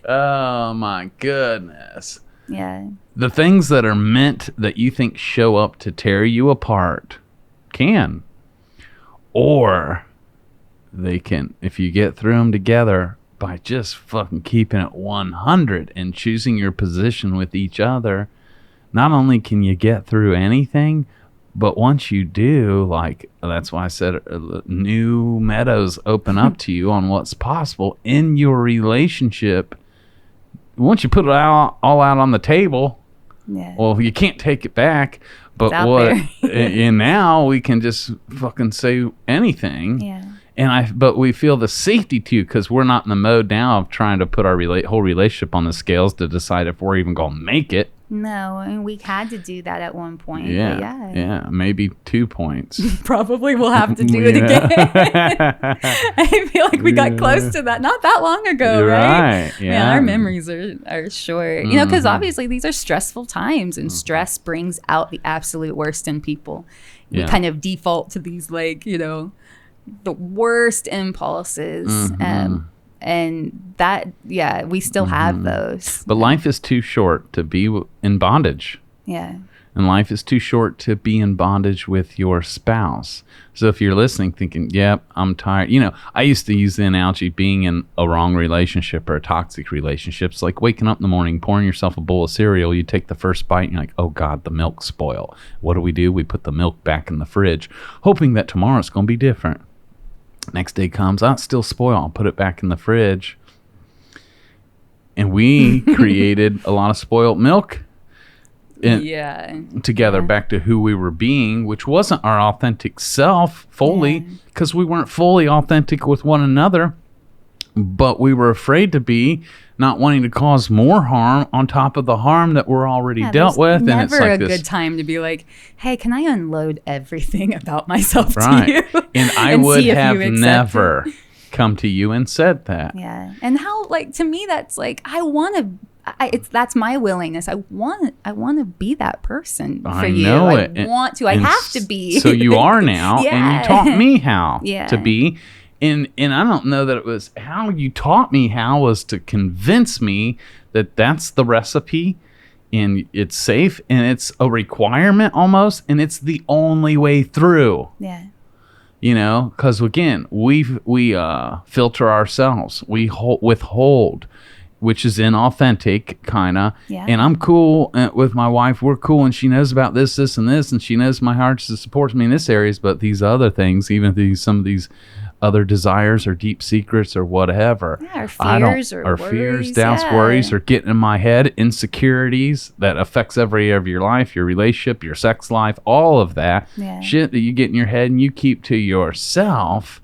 Oh my goodness. Yeah. The things that are meant that you think show up to tear you apart can, or they can, if you get through them together by just fucking keeping it 100 and choosing your position with each other. Not only can you get through anything, but once you do, like, that's why I said new meadows open up to you on what's possible in your relationship. Once you put it all out on the table, well, you can't take it back. But and now we can just fucking say anything. Yeah. But we feel the safety too, because we're not in the mode now of trying to put our whole relationship on the scales to decide if we're even going to make it. No, I mean, we had to do that at one point. Yeah, maybe 2 points. Probably we'll have to do it again. I feel like we got close to that not that long ago, right? Yeah, our memories are short. Because obviously these are stressful times, and stress brings out the absolute worst in people. We kind of default to these, like, the worst impulses. And that, we still have those. But life is too short to be in bondage. Yeah. And life is too short to be in bondage with your spouse. So if you're listening thinking, yep, I'm tired. I used to use the analogy being in a wrong relationship or a toxic relationship. It's like waking up in the morning, pouring yourself a bowl of cereal. You take the first bite and you're like, oh God, the milk's spoiled. What do? We put the milk back in the fridge, hoping that tomorrow it's going to be different. Next day comes, it's still spoiled. I'll put it back in the fridge. And we created a lot of spoiled milk together back to who we were being, which wasn't our authentic self fully, because we weren't fully authentic with one another. But we were afraid to be, not wanting to cause more harm on top of the harm that we're already dealt with. Never and it's like a good time to be like, hey, can I unload everything about myself to you? And I would have never come to you and said that. Yeah. And how, like, to me, that's like, that's my willingness. I want to be that person for you. I want to. I have to be. So you are now, and you taught me how to be. And I don't know that it was how you taught me how was to convince me that that's the recipe, and it's safe, and it's a requirement almost, and it's the only way through. Yeah. You know, because again, we filter ourselves. We withhold, which is inauthentic, kind of. Yeah. And I'm cool with my wife. We're cool, and she knows about this, and this, and she knows my heart supports me in this areas. But these other things, even some of these other desires or deep secrets or whatever, our fears or our worries, fears, doubts, worries, or getting in my head, insecurities that affects every area of your life, your relationship, your sex life, all of that shit that you get in your head and you keep to yourself,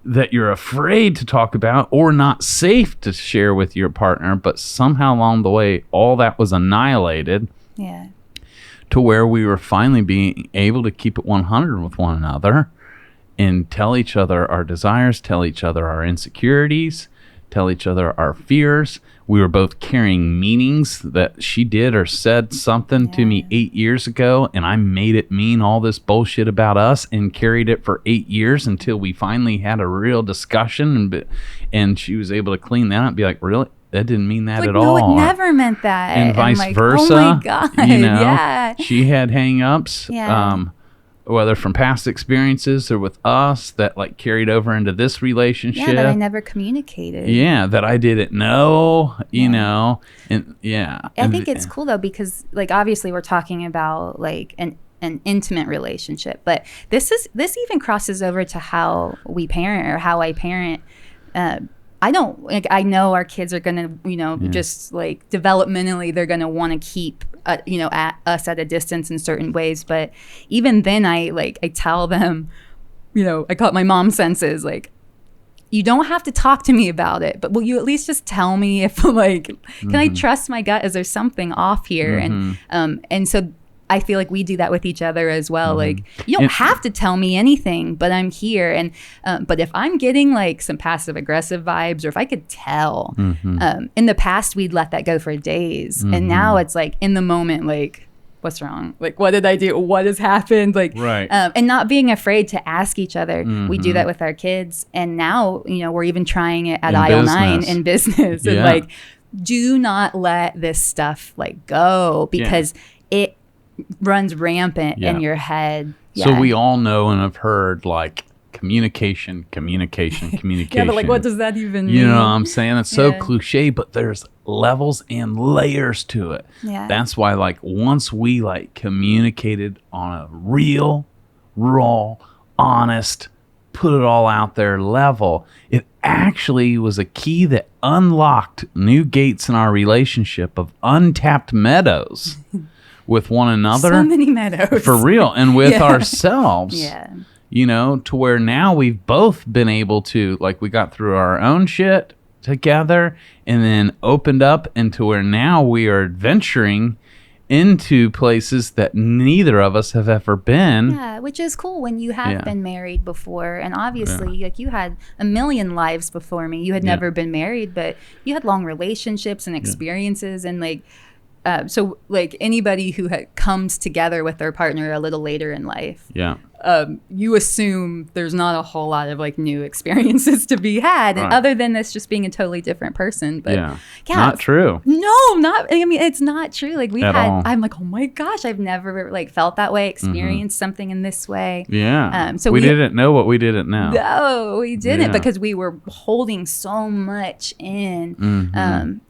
that you're afraid to talk about or not safe to share with your partner. But somehow along the way, all that was annihilated. Yeah. To where we were finally being able to keep it 100 with one another and tell each other our desires, tell each other our insecurities, tell each other our fears. We were both carrying meanings that she did or said something to me 8 years ago, and I made it mean all this bullshit about us and carried it for 8 years until we finally had a real discussion, and she was able to clean that up and be like, really? That didn't mean that at all. No, it never meant that. And vice versa. Oh my God. You know, yeah. She had hang-ups. Yeah. Whether from past experiences or with us that like carried over into this relationship. Yeah, that I never communicated. Yeah, that I didn't know, you know. And I think it's cool though, because like obviously we're talking about like an intimate relationship, but this even crosses over to how we parent or how I parent. I don't like, I know our kids are gonna, you know, just like developmentally they're gonna want to keep you know, at us at a distance in certain ways, but even then I tell them, you know, I call it my mom senses, like, you don't have to talk to me about it, but will you at least just tell me if like, can I trust my gut? Is there something off here? And so I feel like we do that with each other as well. Like, you don't have to tell me anything, but I'm here. And but if I'm getting like some passive aggressive vibes, or if I could tell, in the past we'd let that go for days, and now it's like in the moment, like, what's wrong? Like, what did I do? What has happened? Like, and not being afraid to ask each other. We do that with our kids, and now, you know, we're even trying it at Aisle 9 in business. And like, do not let this stuff like go, because it runs rampant in your head. So we all know and have heard like communication. Yeah, but like, what does that even mean? You know what I'm saying? It's so cliche, but there's levels and layers to it. That's why like once we like communicated on a real, raw, honest, put it all out there level, it actually was a key that unlocked new gates in our relationship of untapped meadows with one another. So many meadows. For real. And with ourselves. You know, to where now we've both been able to, like, we got through our own shit together and then opened up into where now we are adventuring into places that neither of us have ever been. Yeah, which is cool when you have been married before. And obviously, like, you had a million lives before me. You had never been married, but you had long relationships and experiences. And like, so like anybody who comes together with their partner a little later in life, you assume there's not a whole lot of like new experiences to be had, and other than this just being a totally different person. But not true. No, not. I mean, it's not true. Like we've At had. all. I'm like, oh my gosh, I've never like felt that way, experienced something in this way. So we didn't know what we didn't know. No, we didn't, because we were holding so much in,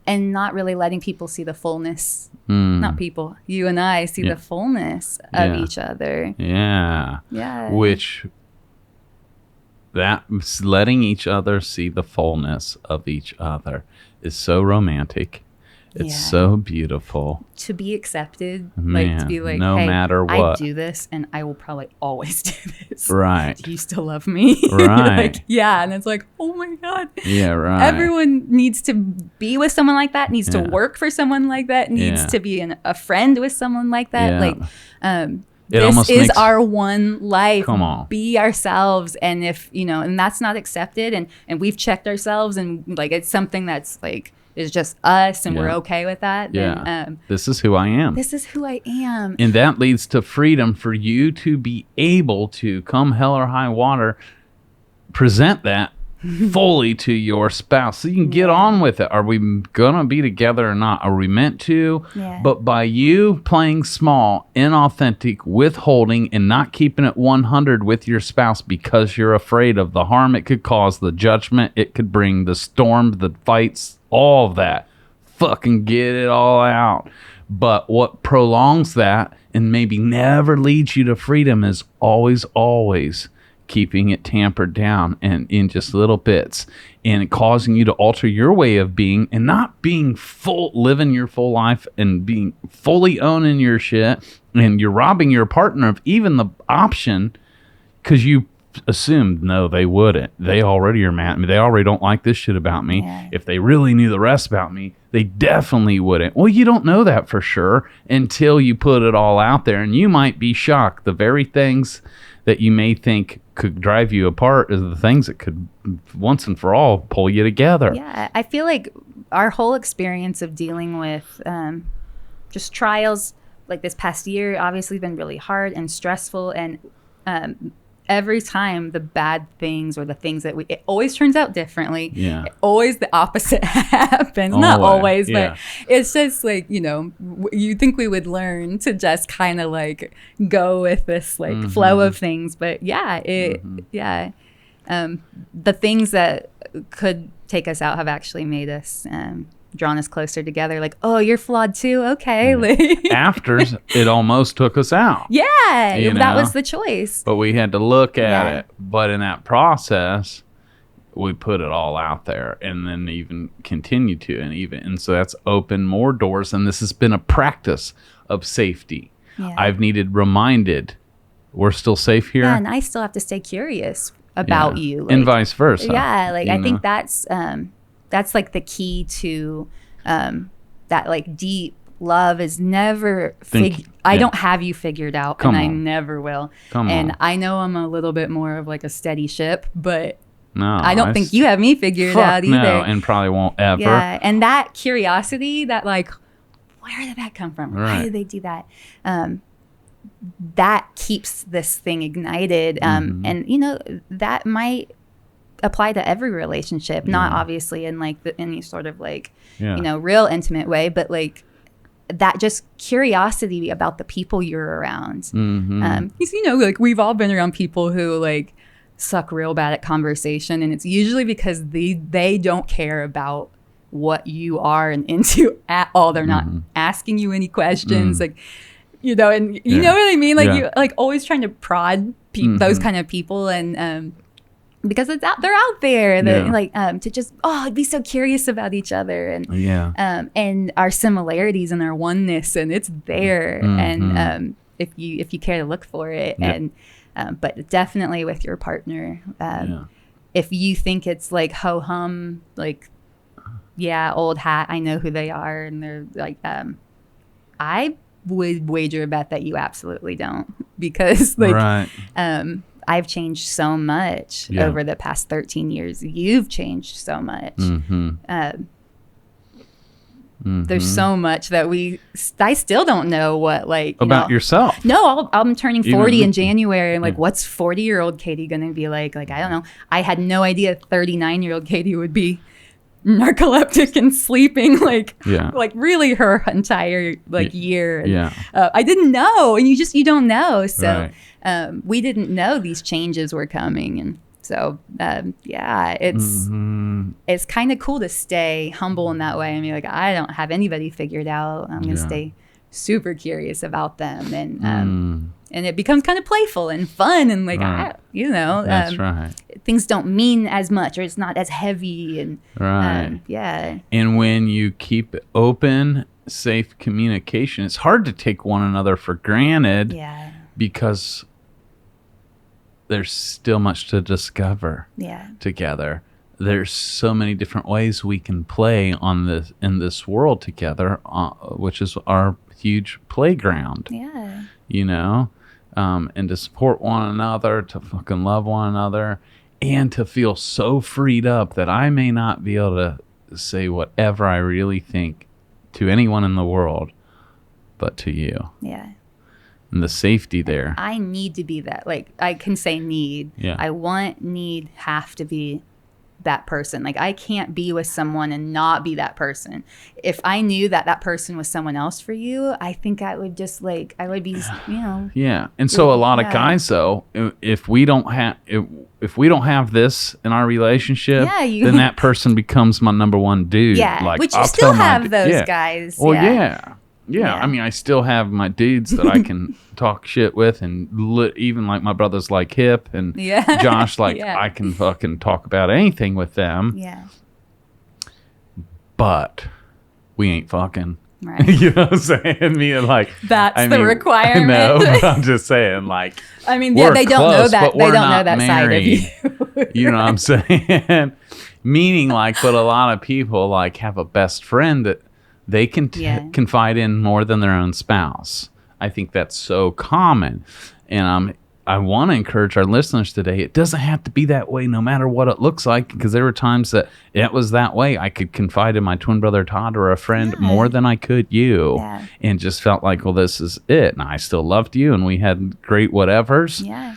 and not really letting people see the fullness. Not people, you and I see the fullness of each other. Which that letting each other see the fullness of each other is so romantic. It's so beautiful. To be accepted, Man, like to be like, no hey, matter what. I do this and I will probably always do this. Right. Do you still love me? Right. Like, yeah. And it's like, oh my God. Yeah, right. Everyone needs to be with someone like that, needs to work for someone like that, needs to be a friend with someone like that. Like, this is our one life. Come on. Be ourselves. And if, you know, and that's not accepted, and we've checked ourselves, and like, it's something that's like, is just us, and we're okay with that. Then, this is who I am. This is who I am. And that leads to freedom for you to be able to, come hell or high water, present that fully to your spouse so you can get on with it. Are we gonna be together or not? Are we meant to? Yeah. But by you playing small, inauthentic, withholding, and not keeping it 100 with your spouse because you're afraid of the harm it could cause, the judgment it could bring, the storm, the fights, all of that, fucking get it all out. But what prolongs that and maybe never leads you to freedom is always keeping it tampered down and in just little bits, and causing you to alter your way of being and not being living your full life and being fully owning your shit. And you're robbing your partner of even the option because you assumed, no, they wouldn't. They already are mad at me. They already don't like this shit about me. Yeah. If they really knew the rest about me, they definitely wouldn't. Well, you don't know that for sure until you put it all out there, and you might be shocked. The very things that you may think could drive you apart is the things that could once and for all pull you together. Yeah, I feel like our whole experience of dealing with just trials like this past year obviously been really hard and stressful, and every time the bad things or the things that it always turns out differently. Yeah. Always the opposite happens. Not always, but it's just like, you think we would learn to just kind of like go with this like flow of things. But yeah, the things that could take us out have actually made us drawn us closer together. Like, oh, you're flawed too. Okay. After it almost took us out. Yeah. That was the choice. But we had to look at it. But in that process, we put it all out there and then even continue to. And so that's opened more doors. And this has been a practice of safety. Yeah. I've needed reminded we're still safe here. Yeah, and I still have to stay curious about you. And vice versa. Yeah. I think that's like the key to that like deep love is never I don't have you figured out. I never will. I know I'm a little bit more of like a steady ship, but I don't think you have me figured out either. No, and probably won't ever. Yeah, and that curiosity, that like, where did that come from? Why did they do that? That keeps this thing ignited. And that might apply to every relationship, not obviously in like any sort of like real intimate way, but like that just curiosity about the people you're around. Like we've all been around people who like suck real bad at conversation, and it's usually because they don't care about what you are and into at all. They're not asking you any questions, like and you know what I mean, like you like always trying to prod those kind of people, and because they're out there to just be so curious about each other, and our similarities and our oneness, and it's there. And if you care to look for it, and but definitely with your partner, if you think it's like ho hum, like old hat, I know who they are, and they're like I would wager a bet that you absolutely don't, because like I've changed so much over the past 13 years. You've changed so much. There's so much that I still don't know what about yourself. No, I'm turning 40 in January, and like, what's 40-year-old Katie gonna be like? Like, I don't know. I had no idea 39-year-old Katie would be narcoleptic and sleeping like really her entire year. And, I didn't know, and you don't know. So we didn't know these changes were coming, and so it's kind of cool to stay humble in that way. I mean, like, I don't have anybody figured out. I'm gonna stay super curious about them, and it becomes kind of playful and fun, and like that's right. Things don't mean as much, or it's not as heavy, and and when you keep open, safe communication, it's hard to take one another for granted, because there's still much to discover together. There's so many different ways we can play in this world together, which is our huge playground. And to support one another, to fucking love one another, and to feel so freed up that I may not be able to say whatever I really think to anyone in the world, but to you. And the safety there. I need to be that. Like, I can say need. I want, need, have to be that person. Like, I can't be with someone and not be that person. If I knew that that person was someone else for you, I think I would just like, I would be, Yeah. And so a lot of guys, though, if we don't have this in our relationship, then that person becomes my number one dude. Yeah. Like, Which you still have those guys. Well, yeah. I mean, I still have my dudes that I can talk shit with, and even like my brothers like Hip and Josh, like I can fucking talk about anything with them. Yeah. But we ain't fucking. Right. You know what I'm saying? That's the requirement. No, but I'm just saying, like, I mean, they don't know that. They don't know that married, side of you. You know what I'm saying? Meaning, like, but a lot of people like have a best friend that they can confide in more than their own spouse. I think that's so common. And I want to encourage our listeners today. It doesn't have to be that way no matter what it looks like, because there were times that it was that way. I could confide in my twin brother Todd or a friend more than I could you, and just felt like, well, this is it. And I still loved you, and we had great whatevers. Yeah.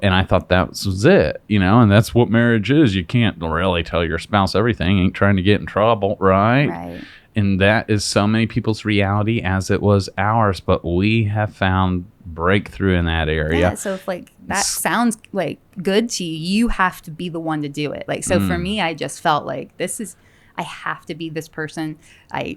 And I thought that was it, and that's what marriage is. You can't really tell your spouse everything. Ain't trying to get in trouble, right? Right. And that is so many people's reality, as it was ours. But we have found breakthrough in that area. Yeah, so if like that sounds like good to you, you have to be the one to do it. Like, so for me, I just felt like I have to be this person. I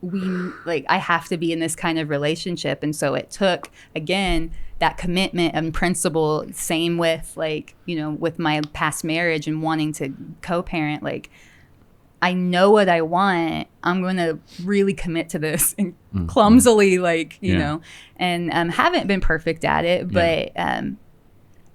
have to be in this kind of relationship. And so it took, again, that commitment and principle. Same with with my past marriage and wanting to co-parent. Like, I know what I want. I'm going to really commit to this, and clumsily, you know, and haven't been perfect at it. But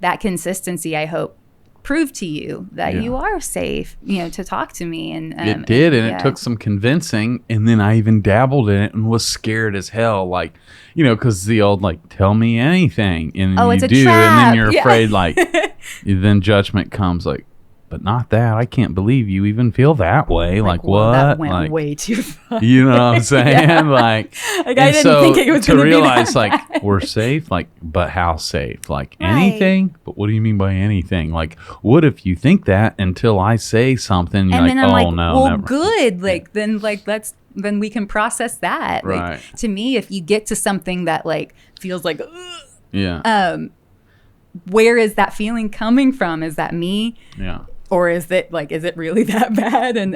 that consistency, I hope, proved to you that you are safe, to talk to me. And it did. And it took some convincing. And then I even dabbled in it and was scared as hell. Like, because the old, like, tell me anything. And it's a do. trap. And then you're afraid, like, then judgment comes, like, but not that. I can't believe you even feel that way. Like what? That went way too far. You know what I'm saying? Like I didn't think it was to going to realize, be that like, bad. we're safe. Like, but how safe? Like anything? But what do you mean by anything? Like, what if you think that until I say something? You're and like, then I'm like, no, well, never. good. Like, then then we can process that. Right. Like, to me, if you get to something that like feels like, where is that feeling coming from? Is that me? Yeah. Or is it really that bad? And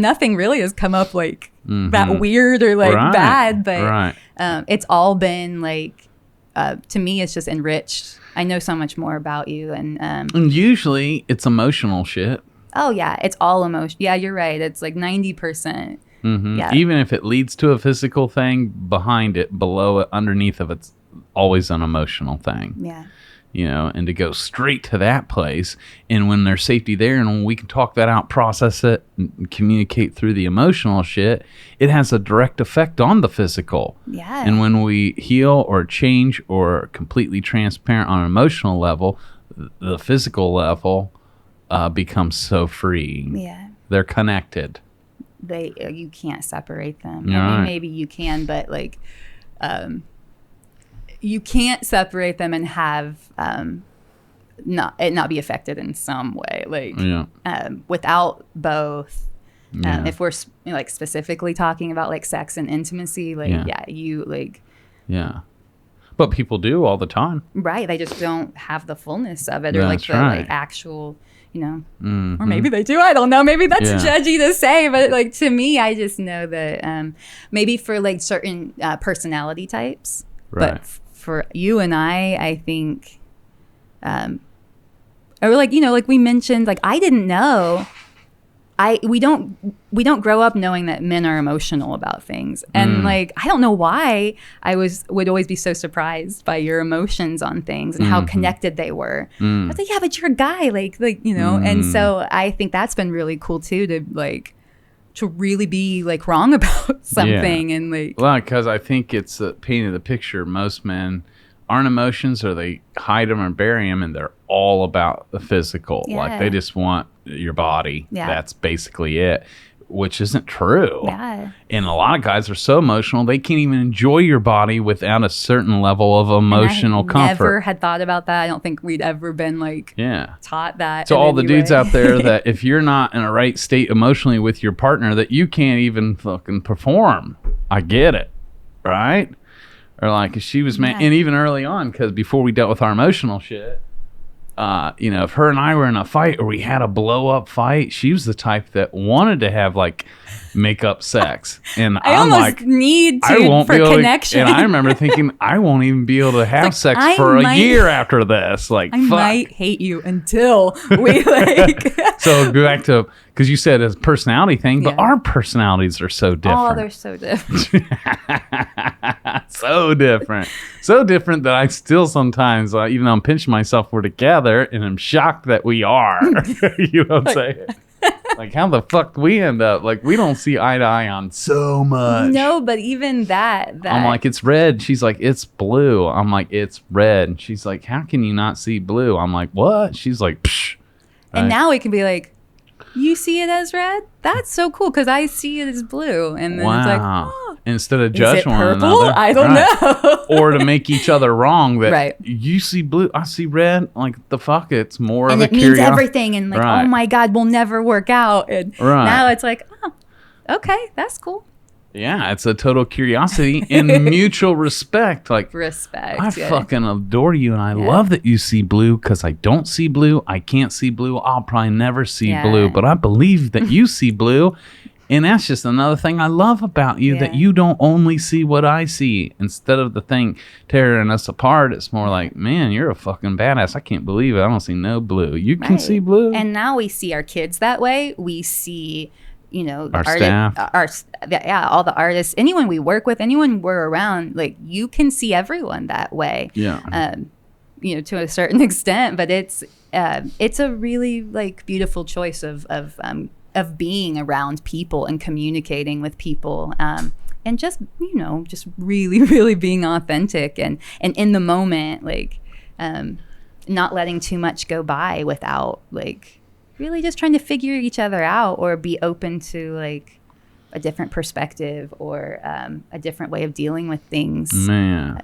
nothing really has come up like that weird or like bad, but it's all been like, to me, it's just enriched. I know so much more about you, and usually it's emotional shit. Oh yeah, it's all emotion. Yeah, you're right. It's like 90%. Yeah. Even if it leads to a physical thing, behind it, below it, underneath of it's always an emotional thing. Yeah. And to go straight to that place, and when there's safety there, and when we can talk that out, process it, and communicate through the emotional shit, it has a direct effect on the physical. Yeah. And when we heal or change or completely transparent on an emotional level, the physical level becomes so freeing. Yeah. They're connected. You can't separate them. You're I mean, right. maybe you can, but like, you can't separate them and have not be affected in some way. Like, without both. If we're like specifically talking about like sex and intimacy, like But people do all the time. Right. They just don't have the fullness of it, or That's like the right. like actual, or maybe they do. I don't know. Maybe that's judgy to say, but like to me, I just know that maybe for like certain personality types, Right. but for you and I think, or like, like we mentioned, like I didn't know. We don't grow up knowing that men are emotional about things, and like I don't know why I would always be so surprised by your emotions on things and how connected they were. I was like, yeah, but you're a guy, like and so I think that's been really cool too, to really be like wrong about something and like. Well, because I think it's painting the picture. Most men aren't emotions, or they hide them or bury them, and they're all about the physical. Yeah. Like they just want your body. Yeah. That's basically it. which isn't true. Yeah. And a lot of guys are so emotional, they can't even enjoy your body without a certain level of emotional comfort. Never had thought about that. I don't think we'd ever been like taught that. So all the dudes out there that if you're not in a right state emotionally with your partner, that you can't even fucking perform. I get it. Right? Or like if she was, and even early on, because before we dealt with our emotional shit, if her and I were in a fight or we had a blow up fight, she was the type that wanted to have like make up sex. And I'm like, need to I won't for be able connection. And I remember thinking, I won't even be able to have sex for a year after this. Like, I might hate you until we like. So go back to, because you said it's a personality thing, but our personalities are so different. Oh, they're so different. So different. So different that I still sometimes, even though I'm pinching myself, we're together and I'm shocked that we are. You know what I'm saying? Like, how the fuck do we end up? Like, we don't see eye to eye on so much. No, but even that. I'm like, it's red. She's like, it's blue. I'm like, it's red. And she's like, how can you not see blue? I'm like, what? She's like, psh. Right? And now it can be like, you see it as red? That's so cool because I see it as blue. And then it's like, oh. Instead of judging one purple? another. I don't know. Or to make each other wrong that you you see blue, I see red. Like, the fuck, it's more and of a curiosity. And it means everything. And like, right. oh my God, we'll never work out. And now it's like, oh, okay, that's cool. Yeah, it's a total curiosity and mutual respect. Like, respect. I fucking adore you, and I love that you see blue because I don't see blue. I can't see blue. I'll probably never see blue, but I believe that you see blue. And that's just another thing I love about you, that you don't only see what I see. Instead of the thing tearing us apart, it's more like, man, you're a fucking badass. I can't believe it. I don't see no blue. You can see blue. And now we see our kids that way. We see, our staff, all the artists, anyone we work with, anyone we're around, like you can see everyone that way. Yeah. To a certain extent, but it's a really like beautiful choice of being around people and communicating with people, and just really, really being authentic and in the moment, like not letting too much go by without like really just trying to figure each other out or be open to like a different perspective or a different way of dealing with things. Man.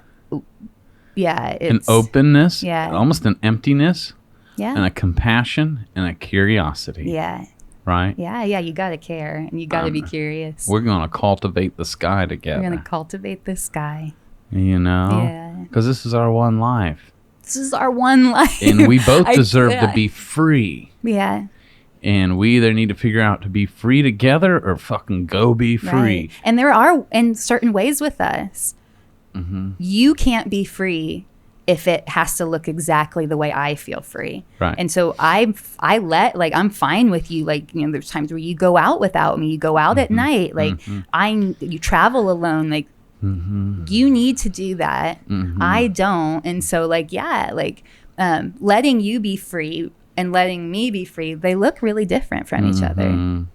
Yeah. An openness. Yeah. Almost an emptiness. Yeah. And a compassion and a curiosity. Yeah. Right? Yeah. You got to care and you got to be curious. We're going to cultivate the sky together. We're going to cultivate the sky. Yeah. Because this is our one life. This is our one life. And we both deserve to be free. Yeah. And we either need to figure out to be free together or fucking go be free. Right. And there are in certain ways with us. Mm-hmm. You can't be free if it has to look exactly the way I feel free. Right. And so I'm fine with you. Like, there's times where you go out without me. You go out at night. Like you travel alone. Like you need to do that. I don't. And so letting you be free and letting me be free, they look really different from each other.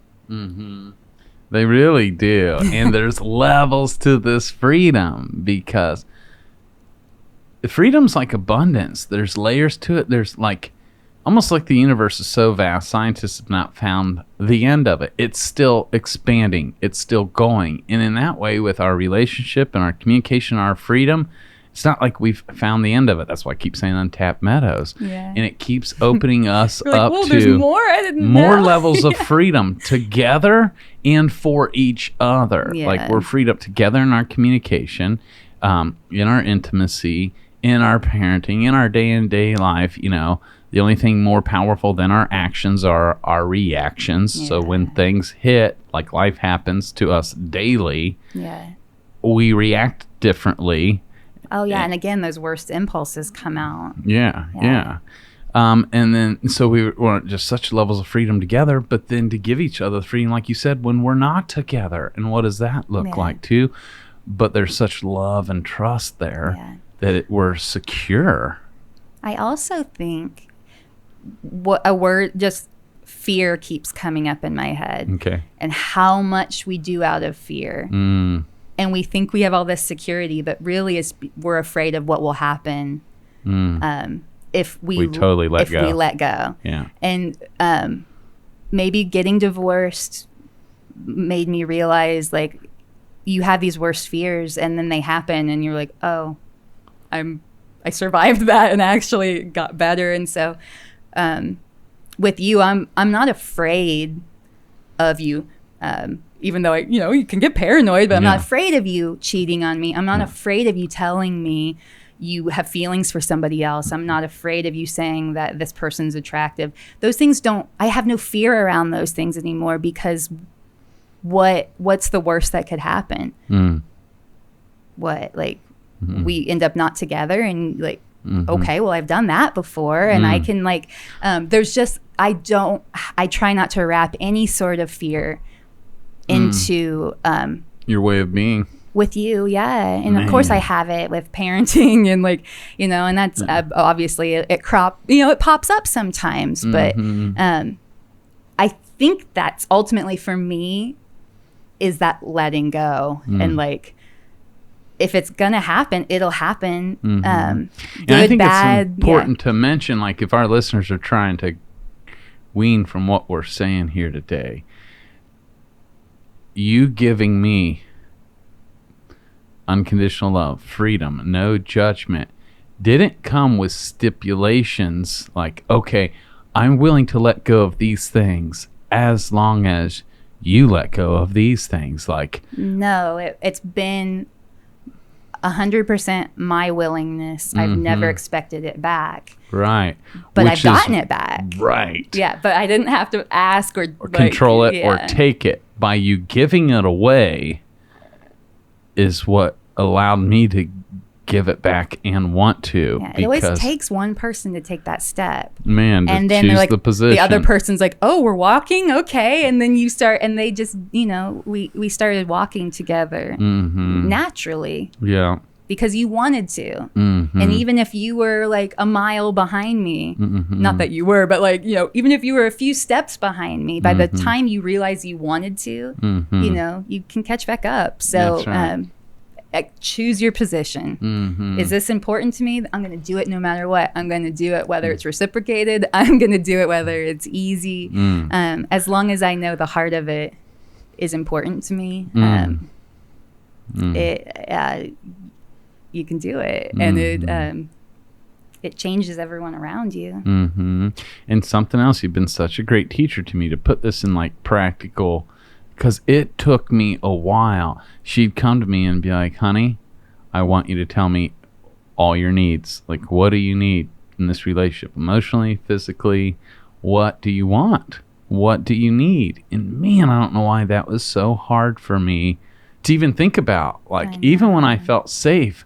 They really do. And there's levels to this freedom because freedom's like abundance. There's layers to it. There's like almost like the universe is so vast, scientists have not found the end of it. It's still expanding. It's still going. And in that way, with our relationship and our communication, our freedom, it's not like we've found the end of it. That's why I keep saying untapped meadows. Yeah. And it keeps opening us up to there's more. I didn't more know. levels of freedom together and for each other. Yeah. Like we're freed up together in our communication, in our intimacy, in our parenting, in our day-to-day life. The only thing more powerful than our actions are our reactions. Yeah. So when things hit, like life happens to us daily, we react differently. Oh, yeah. And again, those worst impulses come out. Yeah. And then, so we want just such levels of freedom together, but then to give each other freedom, like you said, when we're not together. And what does that look like too? But there's such love and trust there that we're secure. I also think just fear keeps coming up in my head. Okay. And how much we do out of fear. And we think we have all this security, but really we're afraid of what will happen if we totally let go. Yeah. And maybe getting divorced, made me realize, like, you have these worst fears and then they happen and you're like, oh, I survived that and actually got better. And so with you, I'm not afraid of you, even though you can get paranoid, but I'm not afraid of you cheating on me. I'm not afraid of you telling me you have feelings for somebody else. I'm not afraid of you saying that this person's attractive. Those things I have no fear around those things anymore, because what's the worst that could happen? We end up not together and like, okay, well, I've done that before, and I can like, there's just, I try not to wrap any sort of fear into your way of being with you. And of course I have it with parenting and like, and that's obviously it pops up sometimes, but I think that's ultimately for me is that letting go and like, if it's gonna happen, it'll happen. Good, and I think bad, it's important to mention, like, if our listeners are trying to wean from what we're saying here today, you giving me unconditional love, freedom, no judgment, didn't come with stipulations like, okay, I'm willing to let go of these things as long as you let go of these things. Like, no, it's been 100% my willingness. I've never expected it back. Right. But I've gotten it back. Right. Yeah, but I didn't have to ask or control it or take it. By you giving it away is what allowed me to give it back and want to. Yeah, it always takes one person to take that step. Man, to and then choose like, the position. The other person's like, oh, we're walking? Okay. And then you start, and they just, we started walking together naturally. Yeah. Because you wanted to. And even if you were like a mile behind me, not that you were, but like, even if you were a few steps behind me, by the time you realize you wanted to, you can catch back up. So, choose your position. Is this important to me? I'm going to do it no matter what. I'm going to do it whether it's reciprocated. I'm going to do it whether it's easy. As long as I know the heart of it is important to me, you can do it. And it changes everyone around you. And something else, you've been such a great teacher to me to put this in like practical, because it took me a while. She'd come to me and be like, honey, I want you to tell me all your needs. Like, what do you need in this relationship? Emotionally, physically, what do you want? What do you need? And man, I don't know why that was so hard for me to even think about. Like, even when I felt safe,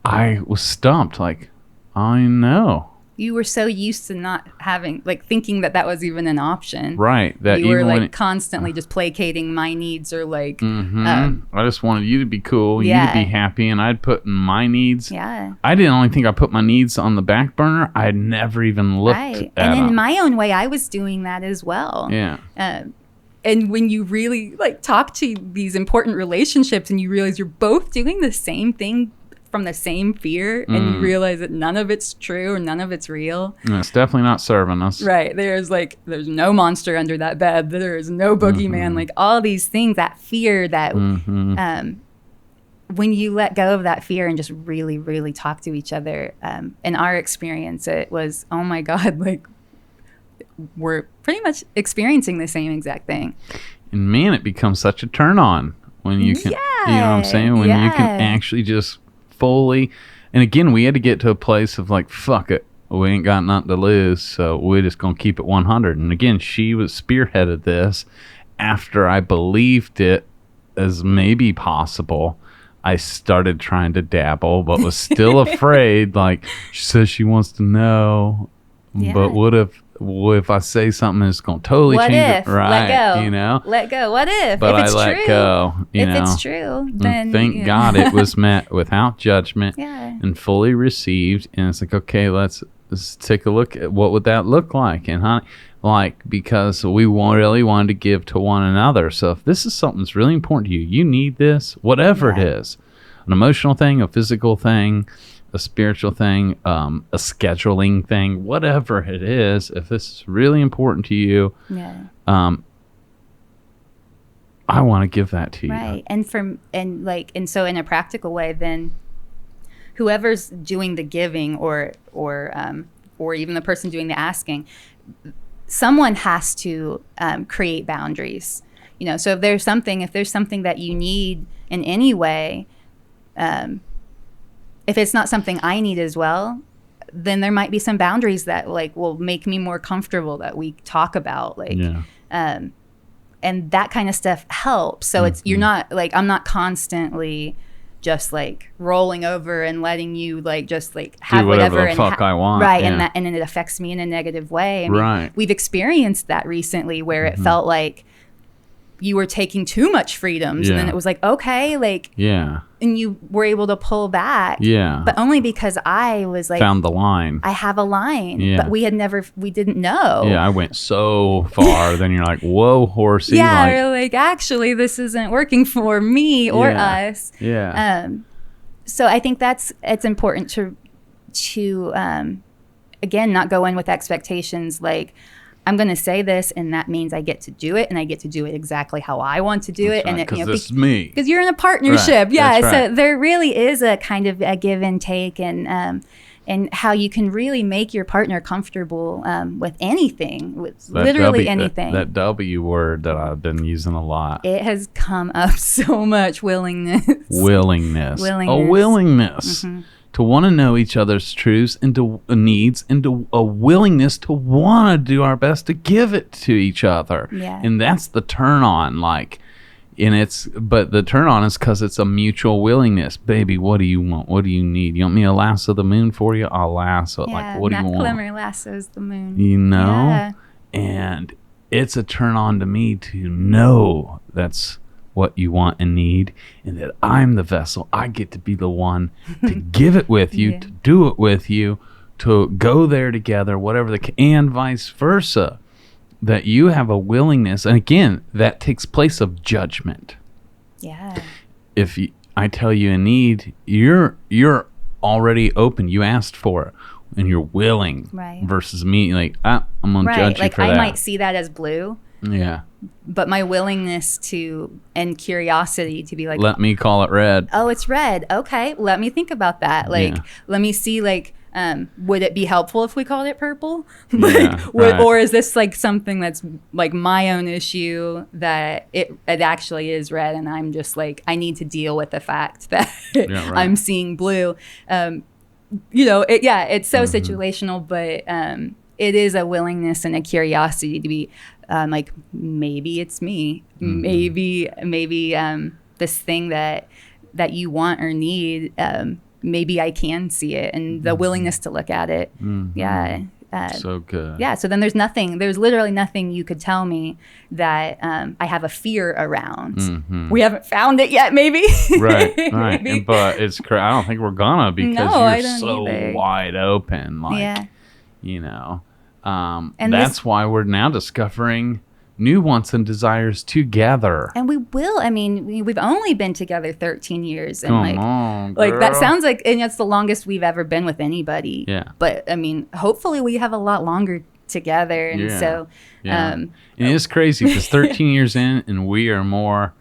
I was stumped. Like, I know. You were so used to not having, like, thinking that was even an option. Right. That you were like constantly just placating my needs, or like, I just wanted you to be cool, you to be happy, and I'd put in my needs. Yeah. I didn't only think I put my needs on the back burner. I had never even looked at them. And in my own way, I was doing that as well. Yeah. And when you really like talk to these important relationships and you realize you're both doing the same thing from the same fear, and you realize that none of it's true or none of it's real. And it's definitely not serving us. Right. There's no monster under that bed. There is no boogeyman. Like all these things, that fear that when you let go of that fear and just really, really talk to each other, in our experience, it was, oh my God, like we're pretty much experiencing the same exact thing. And man, it becomes such a turn on when you can, you know what I'm saying? When you can actually just fully, and again, we had to get to a place of like, fuck it, we ain't got nothing to lose, so we're just gonna keep it 100. And again, she was spearheaded this after I believed it as maybe possible. I started trying to dabble, but was still afraid. Like, she says she wants to know, but what if I say something that's going to totally change it? Right. Let go. You know? Let go. What if? But if it's I let go. If it's true, then... Thank God it was met without judgment and fully received. And it's like, okay, let's take a look at what would that look like. And honey, like, because we really wanted to give to one another. So if this is something that's really important to you, you need this, whatever it is, an emotional thing, a physical thing, a spiritual thing, a scheduling thing, whatever it is, if this is really important to you, I want to give that to you. Right. And so in a practical way, then whoever's doing the giving or even the person doing the asking, someone has to create boundaries. So if there's something that you need in any way, if it's not something I need as well, then there might be some boundaries that like will make me more comfortable that we talk about, like, and that kind of stuff helps. So it's, you're not like, I'm not constantly just like rolling over and letting you like just like have do whatever whatever the fuck I want, right? And then it affects me in a negative way. I mean, right. We've experienced that recently where it felt like you were taking too much freedoms, and then it was like, okay, like, and you were able to pull back, but only because I was like, found the line. I have a line, but we didn't know. I went so far. Then you're like, whoa, horsey. We're like, actually, this isn't working for me or us. So I think it's important to again, not go in with expectations like, I'm going to say this, and that means I get to do it, and I get to do it exactly how I want to do it. Right, and because this is me. Because you're in a partnership, right. So there really is a kind of a give and take, and how you can really make your partner comfortable with anything, with literally anything. That W word that I've been using a lot. It has come up so much. Willingness. A willingness. To want to know each other's truths and to needs, and to a willingness to want to do our best to give it to each other. And that's the turn on, like, but the turn on is because it's a mutual willingness. Baby, what do you want? What do you need? You want me to lasso the moon for you? I'll lasso it. Like, what do you want? Matt Clemmer lassos the moon. And it's a turn on to me to know that's what you want and need, and that I'm the vessel. I get to be the one to give it with you, to do it with you, to go there together, whatever and vice versa. That you have a willingness, and again, that takes place of judgment. If I tell you a need, you're already open. You asked for it, and you're willing. Versus me, like, I'm gonna judge you for that. I might see that as blue. But my willingness and curiosity to be like, let me call it red. Oh, it's red. Okay, let me think about that. Like, let me see, like, would it be helpful if we called it purple? Or is this like something that's like my own issue that it actually is red, and I'm just like, I need to deal with the fact that I'm seeing blue. It's so situational, but it is a willingness and a curiosity to be like, maybe it's me, maybe this thing that you want or need, maybe I can see it, and the willingness to look at it. So good. So then there's literally nothing you could tell me that I have a fear around. We haven't found it yet, maybe. Right. Maybe. But it's I don't think we're gonna, because you're so wide open, like, and that's why we're now discovering new wants and desires together. And we will. I mean, we've only been together 13 years. And Come on, girl. Like, that sounds like, and it's the longest we've ever been with anybody. But I mean, hopefully we have a lot longer together. And so. And it's crazy because 13 years in, and we are more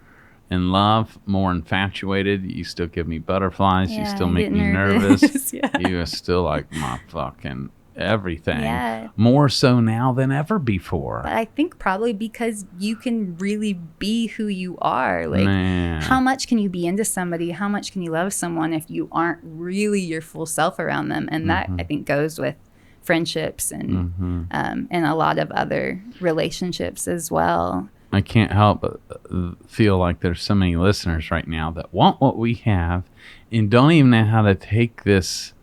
in love, more infatuated. You still give me butterflies. You still make me nervous. You are still like my fucking everything, more so now than ever before. But I think probably because you can really be who you are. Like, how much can you be into somebody? How much can you love someone if you aren't really your full self around them? And that, I think, goes with friendships and a lot of other relationships as well. I can't help but feel like there's so many listeners right now that want what we have and don't even know how to take this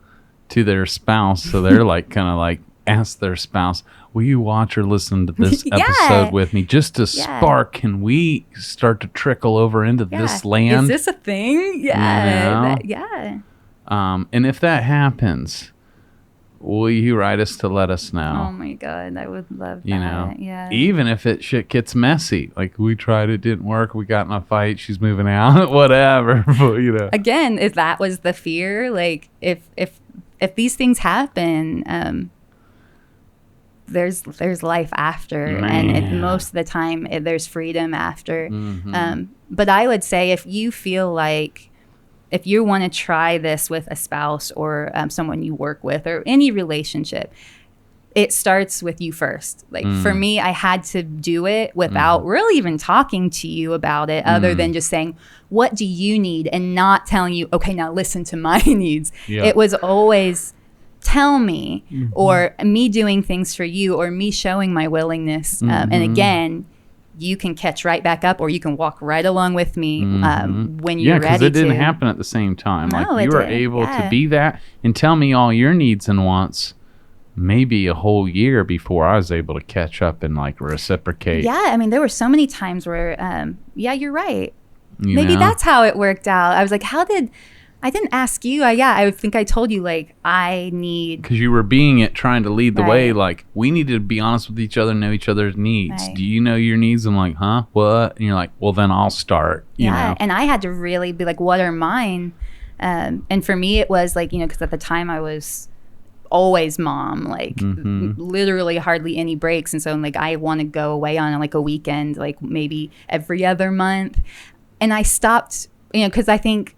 to their spouse. So they're like, kind of like, ask their spouse, will you watch or listen to this episode with me, just to spark, can we start to trickle over into this land? Is this a thing? And if that happens, will you write us to let us know? Oh my God, I would love that. Even if shit gets messy, like, we tried, it didn't work, we got in a fight, she's moving out, whatever. But, again, if that was the fear, like, if these things happen, there's life after, and most of the time there's freedom after. But I would say if you feel like if you want to try this with a spouse or someone you work with or any relationship, it starts with you first. Like for me, I had to do it without really even talking to you about it, other than just saying, what do you need? And not telling you, okay, now listen to my needs. It was always tell me, or me doing things for you, or me showing my willingness. And again, you can catch right back up, or you can walk right along with me when you're ready to. Yeah, because it didn't happen at the same time. No, like you were able to be that and tell me all your needs and wants maybe a whole year before I was able to catch up and like reciprocate. Yeah, I mean, there were so many times where, you're right. Maybe that's how it worked out. I was like, I didn't ask you. I think I told you, like, I need... Because you were trying to lead the way. Like, we need to be honest with each other, know each other's needs. Right. Do you know your needs? I'm like, huh? What? And you're like, well, then I'll start. You know? And I had to really be like, what are mine? And for me, it was like, because at the time I was always mom, like literally hardly any breaks. And so like, I want to go away on like a weekend, like maybe every other month. And I stopped... because I think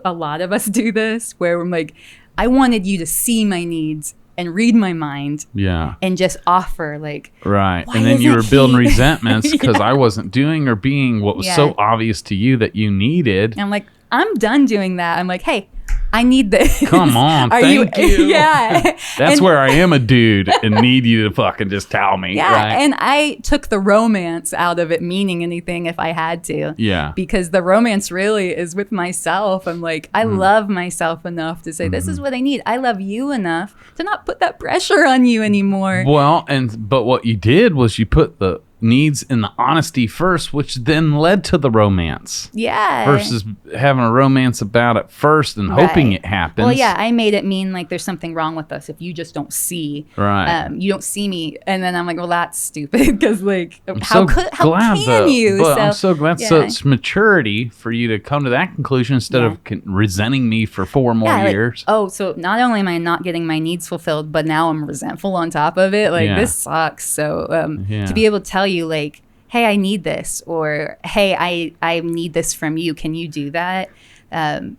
a lot of us do this, where I'm like, I wanted you to see my needs and read my mind, and just offer like, right. And then you were building resentments because I wasn't doing or being what was so obvious to you that you needed. And I'm like, I'm done doing that. I'm like, hey, I need this. Come on, thank you. Yeah. That's where I am a dude and need you to fucking just tell me. Yeah, right? And I took the romance out of it meaning anything if I had to. Yeah. Because the romance really is with myself. I'm like, I love myself enough to say, this is what I need. I love you enough to not put that pressure on you anymore. Well, but what you did was you put the needs and the honesty first, which then led to the romance. Yeah. Versus having a romance about it first and hoping it happens. Well, yeah, I made it mean like there's something wrong with us if you just don't see. Right. You don't see me, and then I'm like, well, that's stupid because like, how can you? But I'm so glad. So it's maturity for you to come to that conclusion instead of resenting me for 4 more years. Like, so not only am I not getting my needs fulfilled, but now I'm resentful on top of it. Like this sucks. So to be able to tell you like, hey, I need this, or hey, I need this from you. Can you do that? And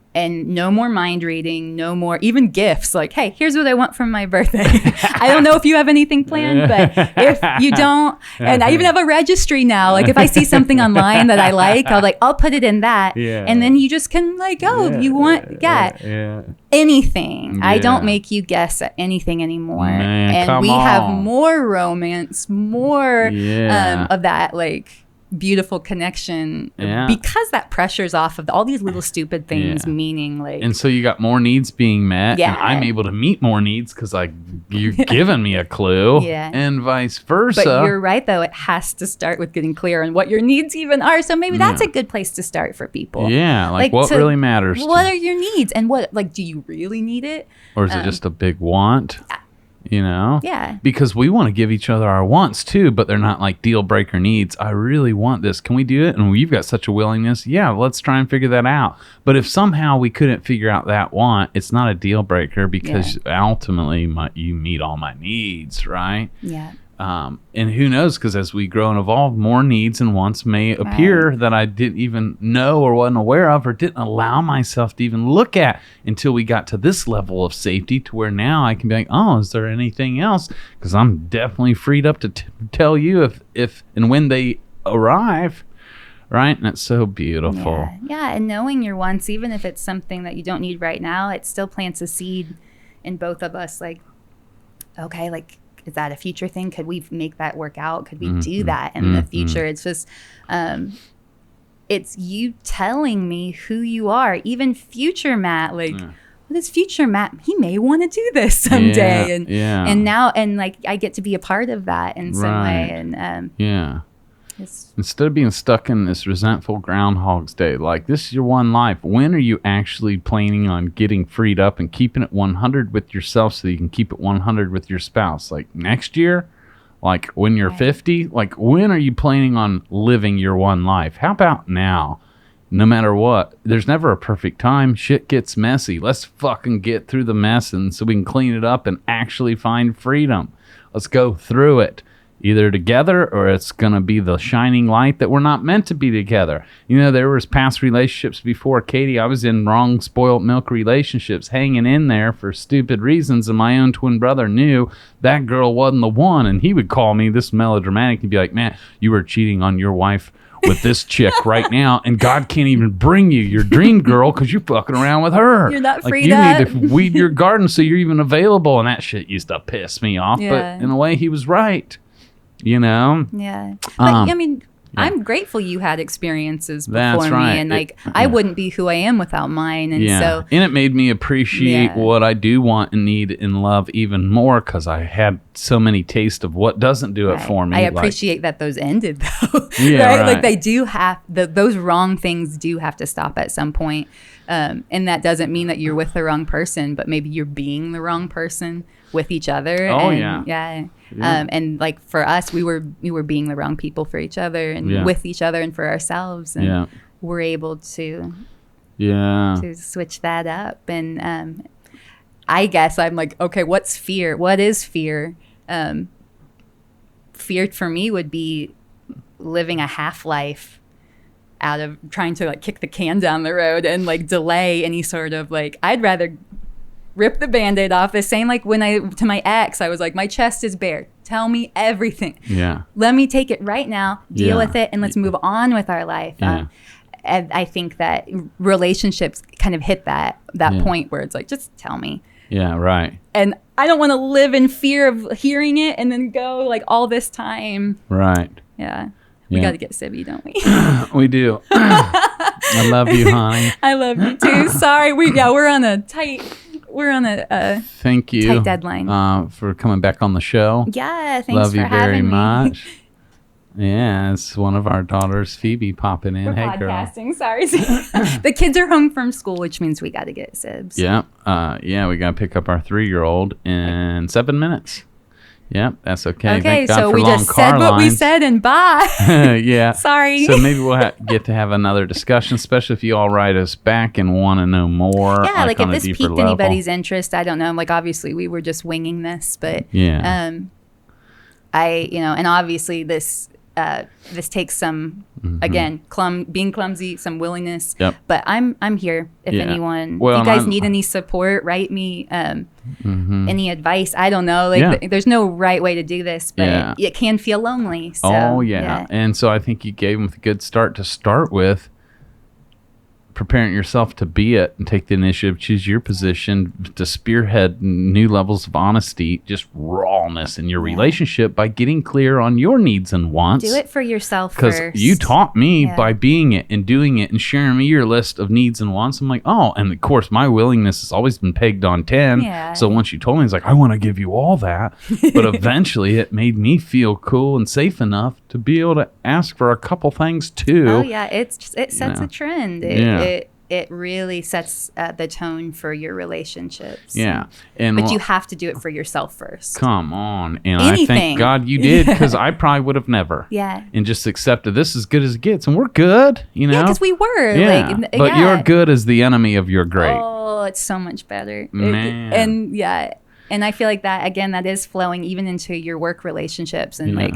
no more mind reading, no more even gifts. Like, hey, here's what I want from my birthday. I don't know if you have anything planned, but if you don't, and I even have a registry now. Like if I see something online that I like, I'll put it in that. Yeah. And then you just can like, you want, anything. Yeah. I don't make you guess at anything anymore. Man, and we have more romance, more of that like beautiful connection because that pressure's off of all these little stupid things meaning like, and so you got more needs being met and I'm able to meet more needs because you're giving me a clue and vice versa. But you're right though, it has to start with getting clear on what your needs even are, so maybe that's a good place to start for people. Like what really matters, what are your needs, and what, like, do you really need it, or is it just a big want? Yeah. Because we want to give each other our wants too, but they're not like deal breaker needs. I really want this. Can we do it? And you've got such a willingness. Yeah, let's try and figure that out. But if somehow we couldn't figure out that want, it's not a deal breaker because ultimately you meet all my needs, right? Yeah. And who knows, because as we grow and evolve, more needs and wants may appear that I didn't even know or wasn't aware of or didn't allow myself to even look at until we got to this level of safety to where now I can be like, oh, is there anything else? Because I'm definitely freed up to tell you if and when they arrive. Right? And it's so beautiful. Yeah, and knowing your wants, even if it's something that you don't need right now, it still plants a seed in both of us. Like, okay, like, is that a future thing? Could we make that work out? Could we do that in the future? It's just, it's you telling me who you are. Even future Matt, like, what is future Matt? He may want to do this someday. And now, and like, I get to be a part of that in some way. And instead of being stuck in this resentful Groundhog's Day, like, this is your one life. When are you actually planning on getting freed up and keeping it 100 with yourself so you can keep it 100 with your spouse? Like next year? Like when you're 50? Like when are you planning on living your one life? How about now? no matter what, there's never a perfect time. Shit gets messy. Let's fucking get through the mess and so we can clean it up and actually find freedom. Let's go through it either together or it's going to be the shining light that we're not meant to be together. You know, there was past relationships before Katie. I was in wrong spoiled milk relationships, hanging in there for stupid reasons. And my own twin brother knew that girl wasn't the one. And he would call me this melodramatic and be like, man, you were cheating on your wife with this chick right now, and God can't even bring you your dream girl because you're fucking around with her. You're not like, freed you up. need to weed your garden so you're even available. And that shit used to piss me off. Yeah. But in a way, he was right. You know? Yeah. But I mean, I'm grateful you had experiences before right. me, and like I wouldn't be who I am without mine. And so, and it made me appreciate what I do want and need in love even more because I had so many tastes of what doesn't do it for me. I appreciate that those ended though. Yeah, right? right. Like they do have those wrong things do have to stop at some point. And that doesn't mean that you're with the wrong person, but maybe you're being the wrong person with each other. Oh, and, yeah. And like for us, we were being the wrong people for each other and with each other and for ourselves. And we're able to switch that up. And I guess I'm like, okay, what's fear? What is fear? Fear for me would be living a half life out of trying to like kick the can down the road and like delay any sort of like, I'd rather rip the Band-Aid off. The same like when to my ex, I was like, my chest is bare. Tell me everything. Yeah. Let me take it right now, deal with it, and let's move on with our life. Yeah. And I think that relationships kind of hit that point where it's like, just tell me. Yeah, right. And I don't want to live in fear of hearing it and then go like all this time. Right. Yeah. We got to get Sibby, don't we? We do. I love you, honey. I love you too. Sorry, we're on a tight thank you tight deadline for coming back on the show. Yeah, thanks love for you very having much. Yeah, it's one of our daughters, Phoebe, popping in. We're hey, podcasting. Sorry, the kids are home from school, which means we got to get Sibs. Yeah, we got to pick up our 3-year-old in 7 minutes. Yep, that's okay. Okay, Thank God so for we long just car said what we lines. said and bye. Yeah. Sorry. So maybe we'll get to have another discussion, especially if you all write us back and want to know more. Yeah, like if on a this deeper piqued level. anybody's interest, I don't know. Like obviously we were just winging this, but and obviously this takes some again being clumsy, some willingness. Yep. But I'm here if anyone. Well, if you guys need any support, write me any advice. I don't know. Like there's no right way to do this, but it can feel lonely. So, And so I think you gave them a good start to start with. Preparing yourself to be it and take the initiative, choose your position to spearhead new levels of honesty, just rawness in your relationship by getting clear on your needs and wants. Do it for yourself first. Because you taught me by being it and doing it and sharing me your list of needs and wants. I'm like, oh, and of course my willingness has always been pegged on 10. Yeah. So once you told me, it's like, I want to give you all that. But eventually it made me feel cool and safe enough to be able to ask for a couple things too. Oh yeah, it sets a trend. It really sets the tone for your relationships. Yeah. But you have to do it for yourself first. Come on. And Anything. I thank God you did, because I probably would have never. Yeah. And just accepted this as good as it gets. And we're good, you know? Yeah, because we were. Yeah. But your good is the enemy of your great. Oh, it's so much better. Man. And I feel like that, again, that is flowing even into your work relationships. And like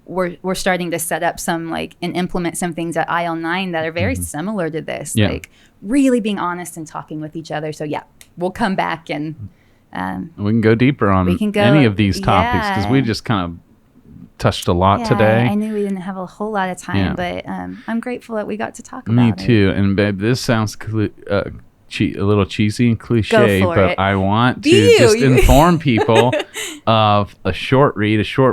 we're starting to set up some and implement some things at Aisle 9 that are very similar to this. Yeah. Like really being honest and talking with each other. So we'll come back and we can go deeper on any of these topics, because we just kind of touched a lot today. I knew we didn't have a whole lot of time, but I'm grateful that we got to talk about it. Me too. And babe, this sounds a little cheesy and cliche, but I want to just inform people of a short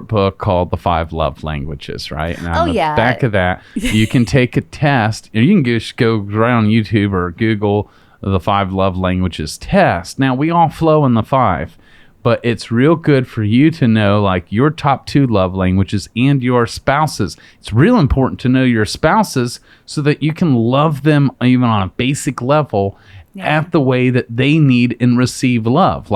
book called The 5 Love Languages, right? And on the back of that, you can take a test, and you can just go right on YouTube or Google the 5 Love Languages test. Now, we all flow in the 5, but it's real good for you to know your top 2 love languages and your spouses. It's real important to know your spouses so that you can love them even on a basic level at the way that they need and receive love.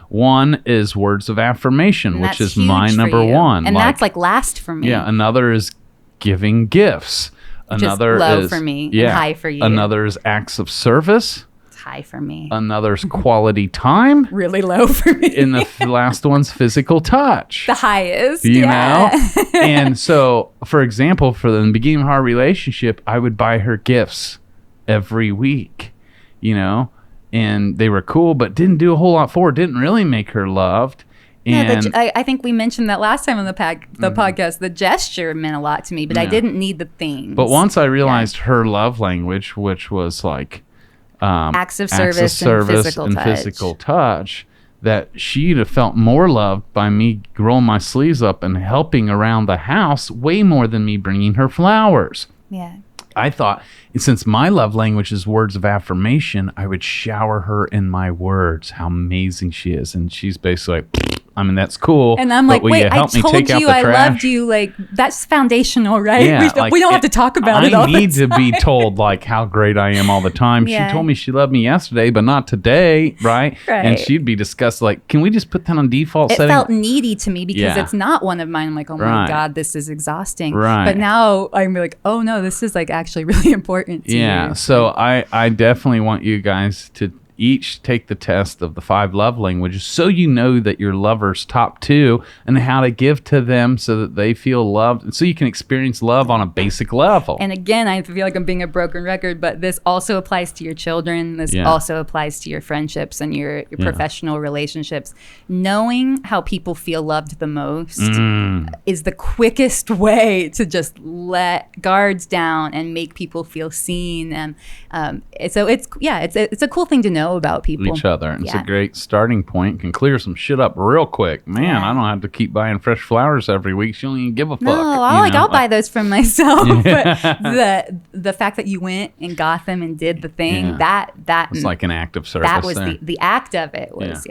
One is words of affirmation, which is my number one. And that's last for me. Yeah, another is giving gifts. Another low is for me and high for you. Another is acts of service. It's high for me. Another's quality time. Really low for me. And the last one's physical touch. The highest. You know? And so, for example, for the beginning of our relationship, I would buy her gifts every week, you know? And they were cool, but didn't do a whole lot for her. Didn't really make her loved. And I think we mentioned that last time on the podcast. The gesture meant a lot to me, but I didn't need the things. But once I realized her love language, which was like acts of service and physical touch, that she'd have felt more loved by me rolling my sleeves up and helping around the house way more than me bringing her flowers. Yeah. I thought, since my love language is words of affirmation, I would shower her in my words, how amazing she is. And she's basically like, I mean, that's cool. And I'm like, wait, I told you I loved you. Like, that's foundational, right? Yeah, we don't have to talk about it all the time. I need to be told, like, how great I am all the time. Yeah. She told me she loved me yesterday, but not today, right? And she'd be disgusted, like, can we just put that on default setting? It felt needy to me because it's not one of mine. I'm like, oh my God, this is exhausting. Right. But now I'm like, oh no, this is like actually really important to you. So I definitely want you guys to each take the test of the 5 love languages so you know that your lover's top 2 and how to give to them so that they feel loved and so you can experience love on a basic level. And again, I feel like I'm being a broken record, but this also applies to your children. This also applies to your friendships and your professional relationships. Knowing how people feel loved the most is the quickest way to just let guards down and make people feel seen. And so it's a cool thing to know about people. Each other. And it's a great starting point. Can clear some shit up real quick. Man, I don't have to keep buying fresh flowers every week. She don't even give a fuck. No, I'll buy those for myself. But the fact that you went and got them and did the thing, that it's like an act of service. That was the act of it was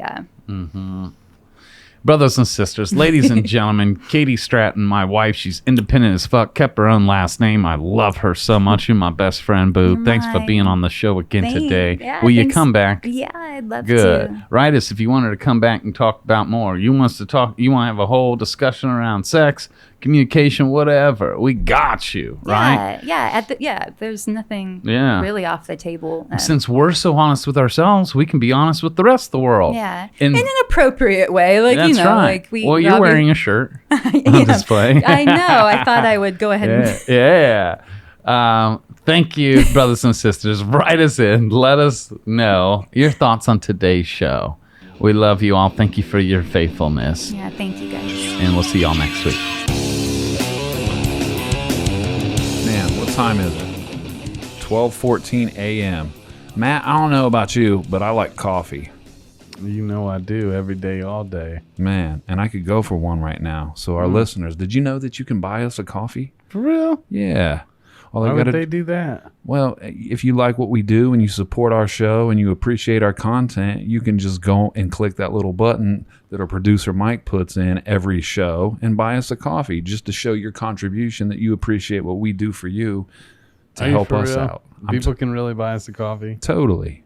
Brothers and sisters, ladies and gentlemen, Katie Stratton, my wife, she's independent as fuck, kept her own last name. I love her so much. You're my best friend, boo. Thanks for being on the show again today. Yeah, Will you come back? Yeah, I'd love Good. to. Write us if you wanted to come back and talk about more. You want us to talk, you want to have a whole discussion around sex, communication, whatever. We got you, right? There's nothing really off the table. Since we're so honest with ourselves, we can be honest with the rest of the world. Yeah. In an appropriate way. Like, that's right. Like well, you're wearing a shirt on display. I know. I thought I would go ahead and... Yeah. Thank you, brothers and sisters. Write us in. Let us know your thoughts on today's show. We love you all. Thank you for your faithfulness. Yeah, thank you guys. And we'll see y'all next week. Man, what time is it? 12:14 a.m. Matt, I don't know about you, but I like coffee. You know I do every day, all day. Man, and I could go for one right now. So our listeners, did you know that you can buy us a coffee? For real? Yeah. Why would they do that? Well, if you like what we do and you support our show and you appreciate our content, you can just go and click that little button that our producer Mike puts in every show and buy us a coffee just to show your contribution that you appreciate what we do for you to help us out. People can really buy us a coffee? Totally.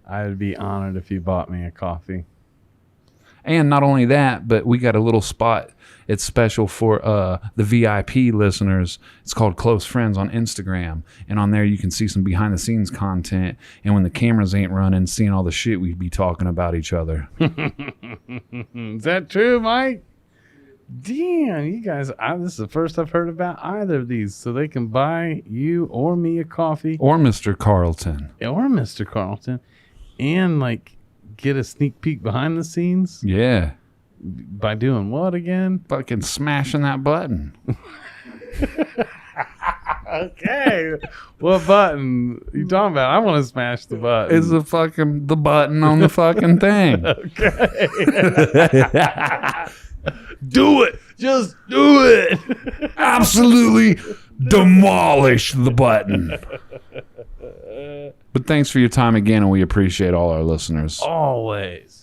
I would be honored if you bought me a coffee. And not only that, but we got a little spot. It's special for the VIP listeners. It's called Close Friends on Instagram. And on there, you can see some behind-the-scenes content. And when the cameras ain't running, seeing all the shit we'd be talking about each other. Is that true, Mike? Damn, you guys, this is the first I've heard about either of these. So they can buy you or me a coffee. Or Mr. Carlton. Or Mr. Carlton. And, like, get a sneak peek behind the scenes. Yeah. By doing what again? Fucking smashing that button. Okay. What button you talking about? I want to smash the button. It's the button on the fucking thing. Okay. Do it. Just do it. Absolutely demolish the button. But thanks for your time again, and we appreciate all our listeners. Always.